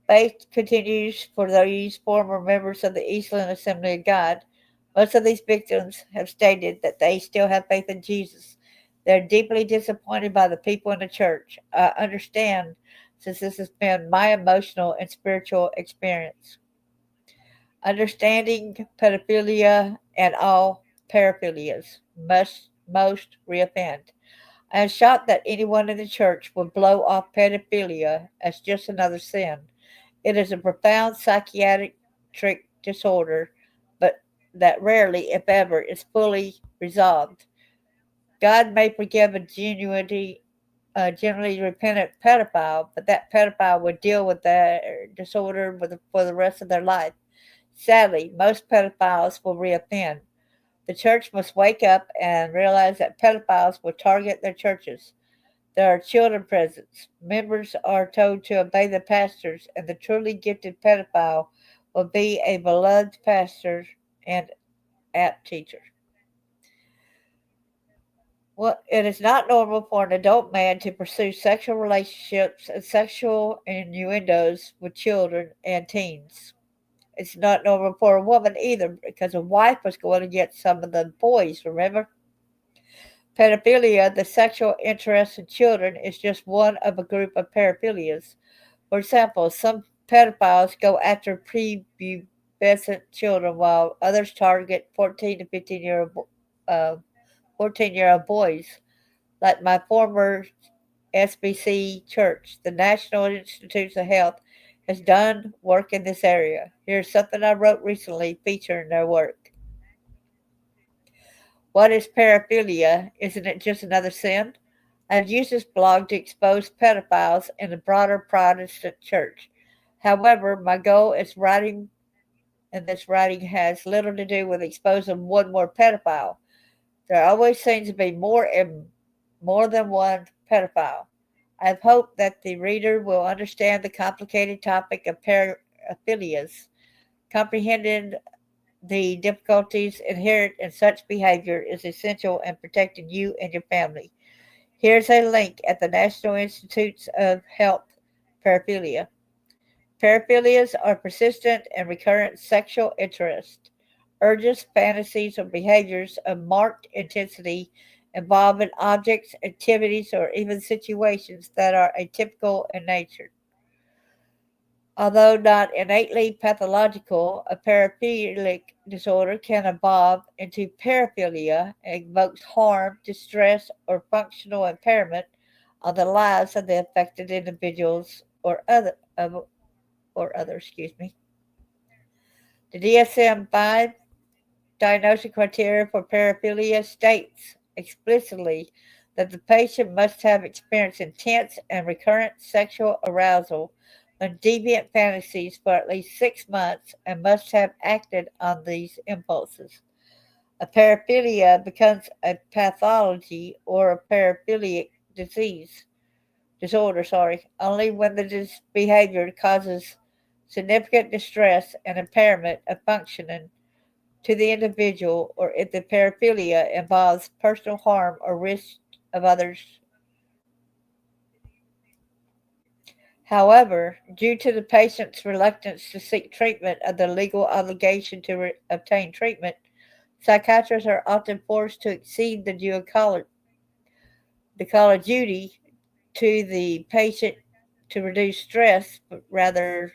Faith continues for these former members of the Eastland Assembly of God. Most of these victims have stated that they still have faith in Jesus. They're deeply disappointed by the people in the church. I understand, since this has been my emotional and spiritual experience. Understanding pedophilia and all paraphilias most reoffend. I am shocked that anyone in the church would blow off pedophilia as just another sin. It is a profound psychiatric disorder, but that rarely, if ever, is fully resolved. God may forgive a generally repentant pedophile, but that pedophile would deal with their disorder for the rest of their life. Sadly, most pedophiles will reoffend. The church must wake up and realize that pedophiles will target their churches. There are children present. Members are told to obey the pastors, and the truly gifted pedophile will be a beloved pastor and apt teacher. Well, it is not normal for an adult man to pursue sexual relationships and sexual innuendos with children and teens. It's not normal for a woman either because a wife was going to get some of the boys, remember? Pedophilia, the sexual interest in children, is just one of a group of paraphilias. For example, some pedophiles go after prepubescent children while others target 14 to 14-year-old boys, like my former SBC church. The National Institutes of Health has done work in this area. Here's something I wrote recently featuring their work. What is paraphilia? Isn't it just another sin? I've used this blog to expose pedophiles in the broader Protestant church. However, my goal is writing and this writing has little to do with exposing one more pedophile. There always seems to be more than one pedophile. I have hoped that the reader will understand the complicated topic of paraphilias. Comprehending the difficulties inherent in such behavior is essential in protecting you and your family. Here's a link at the National Institutes of Health Paraphilia. Paraphilias are persistent and recurrent sexual interest, urges, fantasies, or behaviors of marked intensity involving objects, activities, or even situations that are atypical in nature. Although not innately pathological, a paraphilic disorder can evolve into paraphilia and evokes harm, distress, or functional impairment on the lives of the affected individuals or others. The DSM-5 diagnostic criteria for paraphilia states explicitly that the patient must have experienced intense and recurrent sexual arousal and deviant fantasies for at least 6 months and must have acted on these impulses. A paraphilia becomes a pathology or a paraphilic disorder, only when the behavior causes significant distress and impairment of functioning to the individual, or if the paraphilia involves personal harm or risk of others. However, due to the patient's reluctance to seek treatment of the legal obligation to obtain treatment, psychiatrists are often forced to exceed the call of duty to the patient to reduce stress, but rather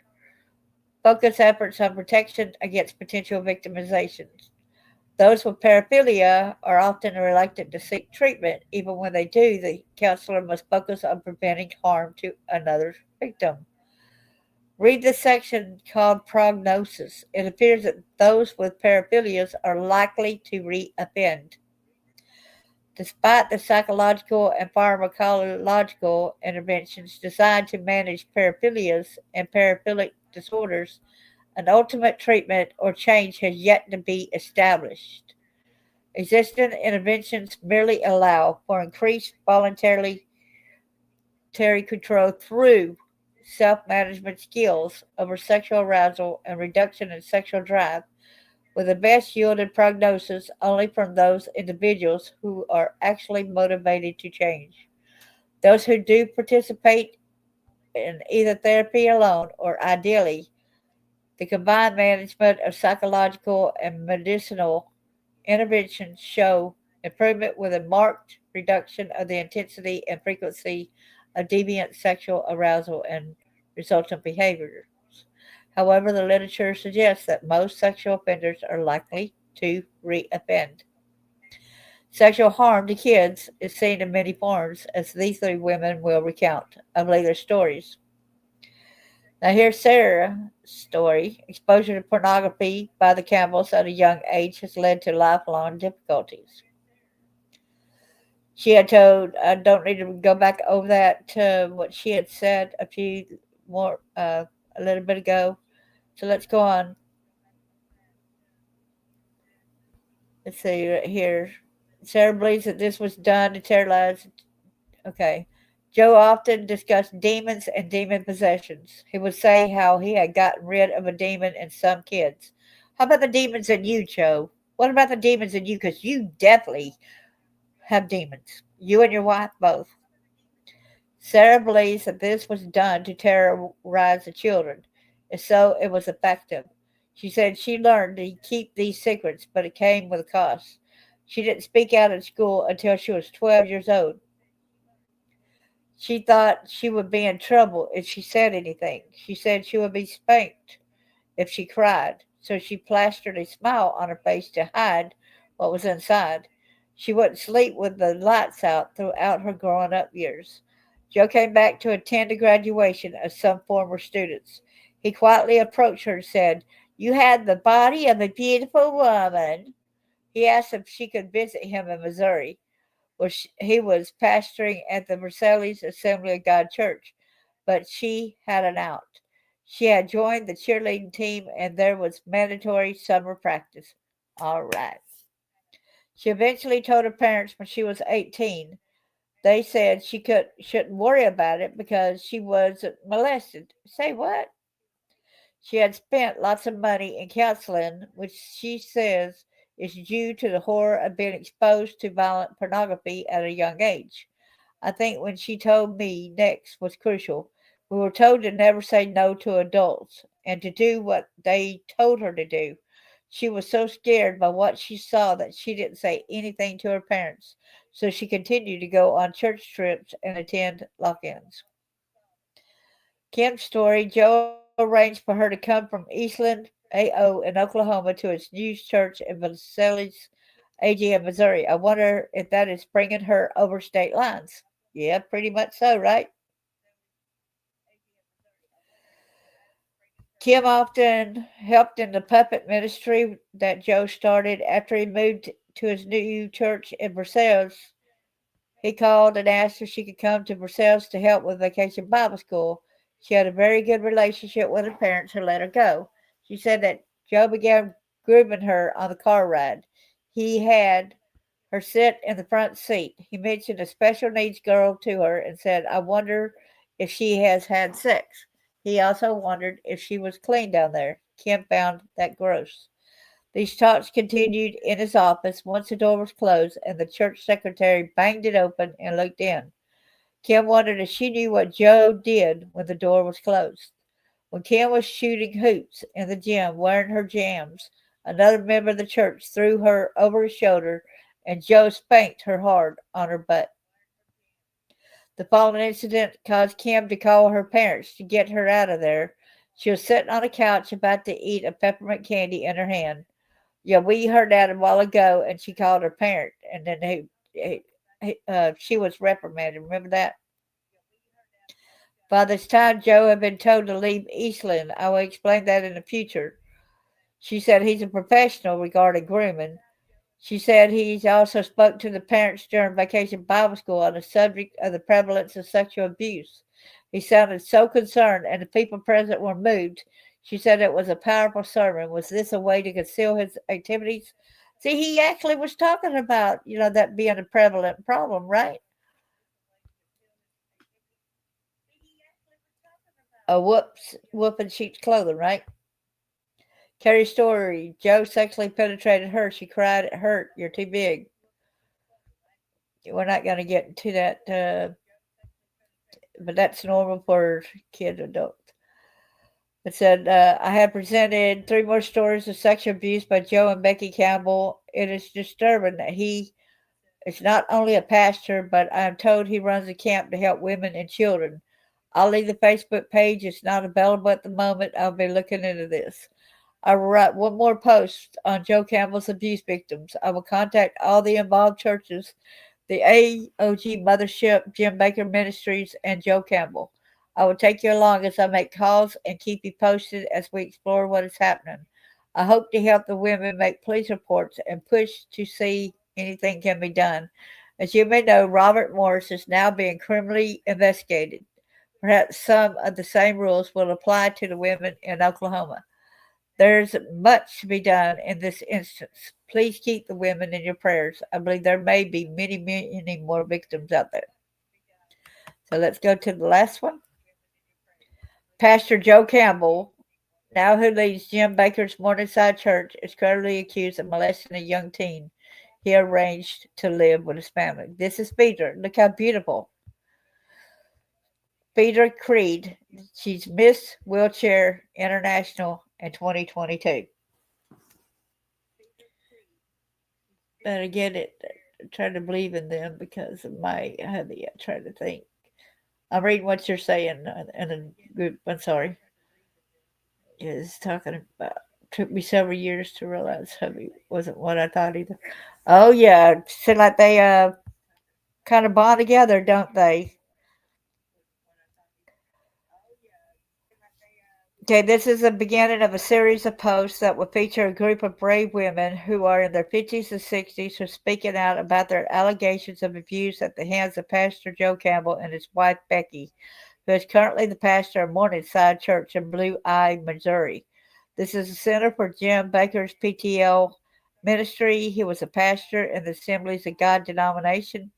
focus efforts on protection against potential victimizations. Those with paraphilia are often reluctant to seek treatment. Even when they do, the counselor must focus on preventing harm to another victim. Read the section called Prognosis. It appears that those with paraphilias are likely to reoffend. Despite the psychological and pharmacological interventions designed to manage paraphilias and paraphilic disorders, an ultimate treatment or change has yet to be established. Existing interventions merely allow for increased voluntary control through self-management skills over sexual arousal and reduction in sexual drive, with the best yielded prognosis only from those individuals who are actually motivated to change. Those who do participate in either therapy alone or ideally the combined management of psychological and medicinal interventions show improvement with a marked reduction of the intensity and frequency of deviant sexual arousal and resultant behaviors. However, the literature suggests that most sexual offenders are likely to reoffend. Sexual harm to kids is seen in many forms, as these three women will recount. I believe their stories. Now, here's Sarah's story. Exposure to pornography by the Campbells at a young age has led to lifelong difficulties. She had told, I don't need to go back over that, what she had said a little bit ago. So let's go on. Let's see right here. Sarah believes that this was done to terrorize. Okay. Joe often discussed demons and demon possessions. He would say how he had gotten rid of a demon in some kids. How about the demons in you, Joe? What about the demons in you? Because you definitely have demons. You and your wife both. Sarah believes that this was done to terrorize the children, and so it was effective. She said she learned to keep these secrets, but it came with a cost. She didn't speak out in school until she was 12 years old. She thought she would be in trouble if she said anything. She said she would be spanked if she cried, so she plastered a smile on her face to hide what was inside. She wouldn't sleep with the lights out throughout her growing up years. Joe came back to attend a graduation of some former students. He quietly approached her and said, "You had the body of a beautiful woman." He asked if she could visit him in Missouri, where he was pastoring at the Versailles Assembly of God Church, but she had an out. She had joined the cheerleading team, and there was mandatory summer practice. All right. She eventually told her parents when she was 18. They said shouldn't worry about it because she wasn't molested. Say what? She had spent lots of money in counseling, which she says is due to the horror of being exposed to violent pornography at a young age. I think when she told me next was crucial. We were told to never say no to adults and to do what they told her to do. She was so scared by what she saw that she didn't say anything to her parents, so she continued to go on church trips and attend lock ins. Kim's story: Joe arranged for her to come from Eastland, AO, in Oklahoma to his new church in Versailles, AG, in Missouri. I wonder if that is bringing her over state lines. Yeah, pretty much so, right? Kim often helped in the puppet ministry that Joe started after he moved to his new church in Versailles. He called and asked if she could come to Versailles to help with Vacation Bible School. She had a very good relationship with her parents who let her go. She said that Joe began grooming her on the car ride. He had her sit in the front seat. He mentioned a special needs girl to her and said, "I wonder if she has had sex." He also wondered if she was clean down there. Kim found that gross. These talks continued in his office once the door was closed and the church secretary banged it open and looked in. Kim wondered if she knew what Joe did when the door was closed. When Kim was shooting hoops in the gym wearing her jams, another member of the church threw her over his shoulder and Joe spanked her hard on her butt. The following incident caused Kim to call her parents to get her out of there. She was sitting on a couch about to eat a peppermint candy in her hand. Yeah, we heard that a while ago, and she called her parent, and then she was reprimanded. Remember that? By this time, Joe had been told to leave Eastland. I will explain that in the future. She said he's a professional regarding grooming. She said he's also spoke to the parents during Vacation Bible School on the subject of the prevalence of sexual abuse. He sounded so concerned, and the people present were moved. She said it was a powerful sermon. Was this a way to conceal his activities? See, he actually was talking about, that being a prevalent problem, right? A whoop in sheep's clothing, right? Carrie's story: Joe sexually penetrated her. She cried, "It hurt. You're too big." We're not going to get into that, but that's normal for kids, adults. It said, I have presented 3 more stories of sexual abuse by Joe and Becky Campbell. It is disturbing that he is not only a pastor, but I am told he runs a camp to help women and children. I'll leave the Facebook page. It's not available at the moment. I'll be looking into this. I will write one more post on Joe Campbell's abuse victims. I will contact all the involved churches, the AOG Mothership, Jim Baker Ministries, and Joe Campbell. I will take you along as I make calls and keep you posted as we explore what is happening. I hope to help the women make police reports and push to see anything can be done. As you may know, Robert Morris is now being criminally investigated. Perhaps some of the same rules will apply to the women in Oklahoma. There's much to be done in this instance. Please keep the women in your prayers. I believe there may be many, many more victims out there. So let's go to the last one. Pastor Joe Campbell, now who leads Jim Baker's Morningside Church, is credibly accused of molesting a young teen. he arranged to live with his family. This is Peter. Look how beautiful. Peter Creed. She's Miss Wheelchair International in 2022. But again, I'm trying to believe in them because of my hubby. I'm trying to think. I'm reading what you're saying in a group. I'm sorry. It's talking about. Took me several years to realize hubby wasn't what I thought either. Oh yeah, seem like they kind of bond together, don't they? Okay, this is the beginning of a series of posts that will feature a group of brave women who are in their 50s and 60s who are speaking out about their allegations of abuse at the hands of Pastor Joe Campbell and his wife Becky, who is currently the pastor of Morningside Church in Blue Eye, Missouri. This is the center for Jim Baker's PTL ministry. He was a pastor in the Assemblies of God denomination.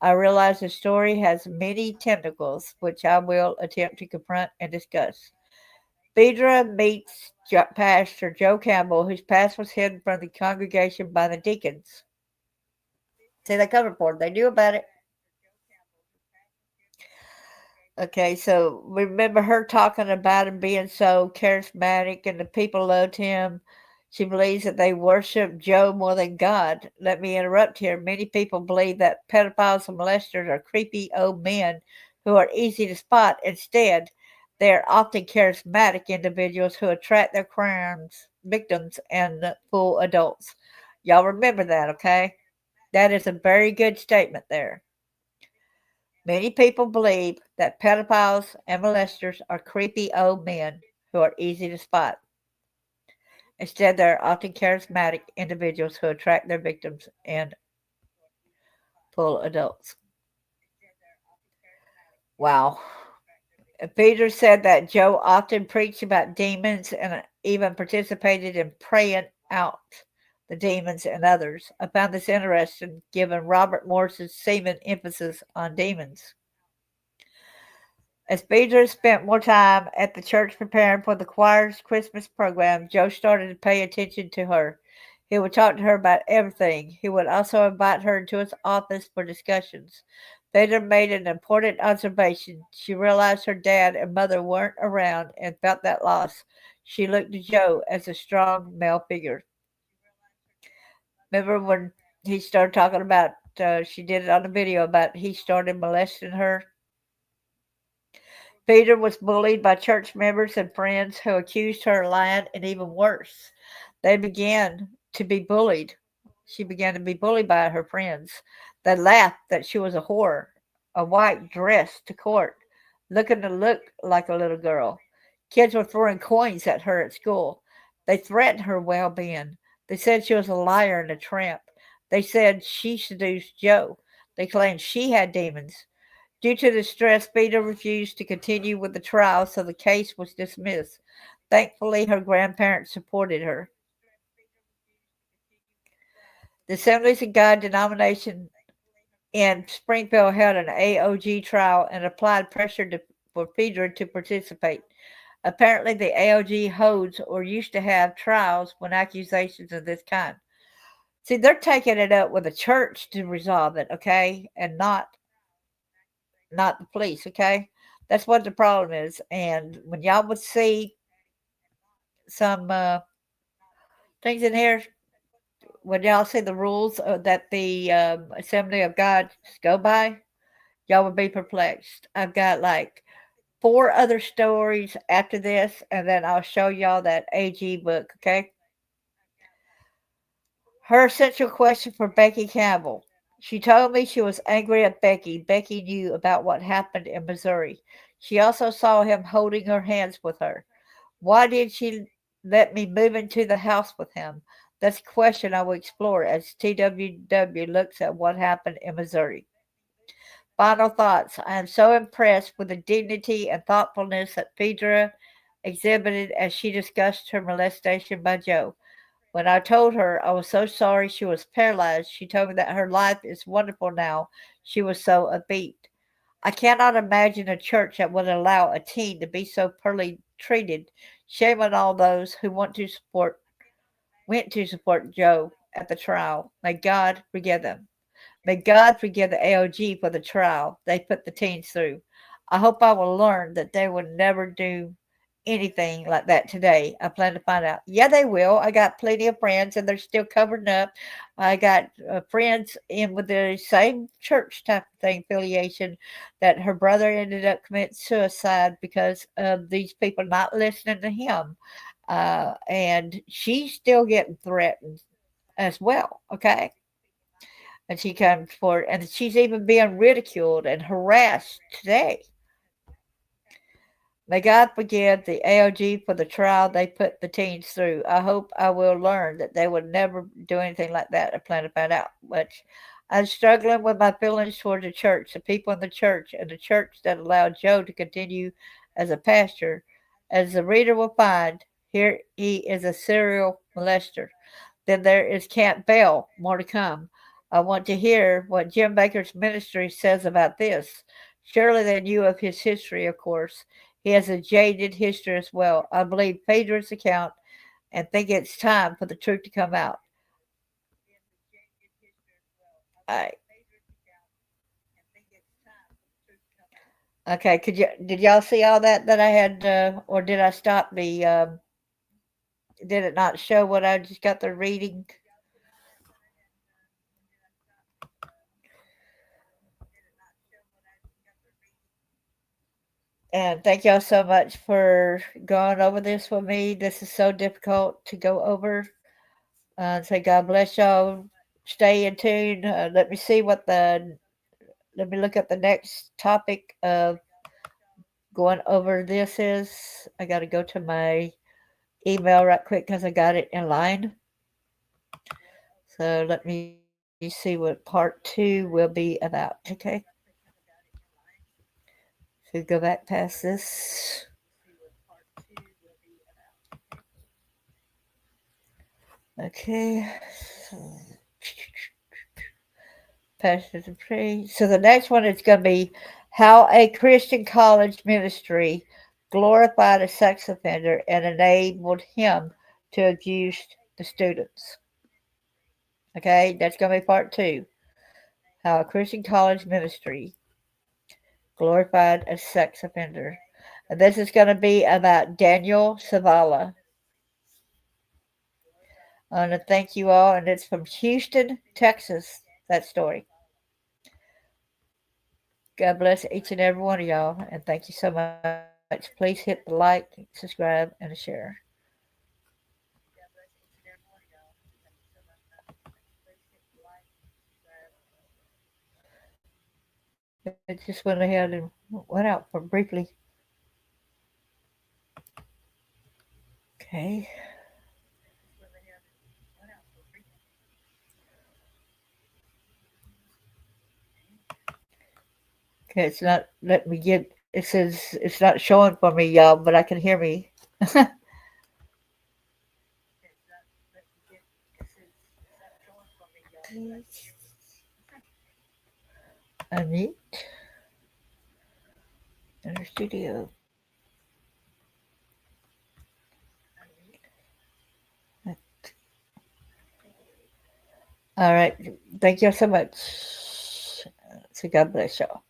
I realize the story has many tentacles, which I will attempt to confront and discuss. Phaedra meets Pastor Joe Campbell, whose past was hidden from the congregation by the deacons. See, they covered for him. They knew about it. Okay, so remember her talking about him being so charismatic and the people loved him. She believes that they worship Joe more than God. Let me interrupt here. Many people believe that pedophiles and molesters are creepy old men who are easy to spot. Instead, they are often charismatic individuals who attract their crimes victims and full adults. Y'all remember that, okay? That is a very good statement there. Many people believe that pedophiles and molesters are creepy old men who are easy to spot. Instead, they are often charismatic individuals who attract their victims and full adults. Wow. Peter said that Joe often preached about demons and even participated in praying out the demons and others. I found this interesting given Robert Morris's seeming emphasis on demons. As Peter spent more time at the church preparing for the choir's Christmas program, Joe started to pay attention to her. He would talk to her about everything. He would also invite her into his office for discussions. Peter made an important observation. She realized her dad and mother weren't around and felt that loss. She looked to Joe as a strong male figure. Remember when he started talking about, she did it on the video about he started molesting her? Peter was bullied by church members and friends who accused her of lying, and even worse, they began to be bullied. She began to be bullied by her friends. They laughed that she was a whore, a white dress to court, looking to look like a little girl. Kids were throwing coins at her at school. They threatened her well-being. They said she was a liar and a tramp. They said she seduced Joe. They claimed she had demons. Due to the stress, Peter refused to continue with the trial, so the case was dismissed. Thankfully, her grandparents supported her. The Assemblies of God denomination in Springfield held an AOG trial and applied pressure for Peter to participate. Apparently, the AOG holds or used to have trials when accusations of this kind. See, they're taking it up with the church to resolve it, okay, and not the police, okay? That's what the problem is. And when y'all would see some things in here, when y'all see the rules that the Assembly of God go by, y'all would be perplexed. I've got like 4 other stories after this, and then I'll show y'all that AG book, okay? Her essential question for Becky Campbell. She told me she was angry at Becky. Becky knew about what happened in Missouri. She also saw him holding her hands with her. Why did she let me move into the house with him? That's a question I will explore as TWW looks at what happened in Missouri. Final thoughts. I am so impressed with the dignity and thoughtfulness that Phaedra exhibited as she discussed her molestation by Joe. When I told her I was so sorry she was paralyzed, she told me that her life is wonderful now. She was so upbeat. I cannot imagine a church that would allow a teen to be so poorly treated. Shame on all those who went to support Joe at the trial. May God forgive them. May God forgive the AOG for the trial they put the teens through. I hope I will learn that they will never do anything like that today. I plan to find out. Yeah, they will. I got plenty of friends, and they're still covering up. I got friends in with the same church type of thing affiliation that her brother ended up committing suicide because of these people not listening to him. And she's still getting threatened as well. Okay. And she comes forward, and she's even being ridiculed and harassed today. May God forgive the AOG for the trial they put the teens through. I hope I will learn that they would never do anything like that. I plan to find out. But I'm struggling with my feelings toward the church, the people in the church, and the church that allowed Joe to continue as a pastor. As the reader will find, here he is a serial molester. Then there is Campbell. More to come. I want to hear what Jim Baker's ministry says about this. Surely they knew of his history, of course. He has a jaded history as well. I believe Phaedra's account and think it's time for the truth to come out. All right. Okay, did y'all see all that I had, or did I stop the, did it not show what I just got the reading? And thank y'all so much for going over this with me. This is so difficult to go over. So God bless y'all. Stay in tune. Let me look at the next topic of going over this is. I got to go to my email right quick because I got it in line. So let me see what part 2 will be about. Okay. So go back past this. Okay. Pastor and pray. So the next one is going to be how a Christian college ministry glorified a sex offender and enabled him to abuse the students. Okay, that's going to be part 2. How a Christian college ministry glorified a sex offender. And this is going to be about Daniel Savala. I want to thank you all, and it's from Houston, Texas, that story. God bless each and every one of y'all, and thank you so much. Please hit the like, subscribe, and share. It just went ahead and went out for briefly. Okay. Okay, it's not letting me get. It says it's not showing for me, y'all, but I can hear me. Unmute. In the studio. All right. Thank you so much. So God bless y'all.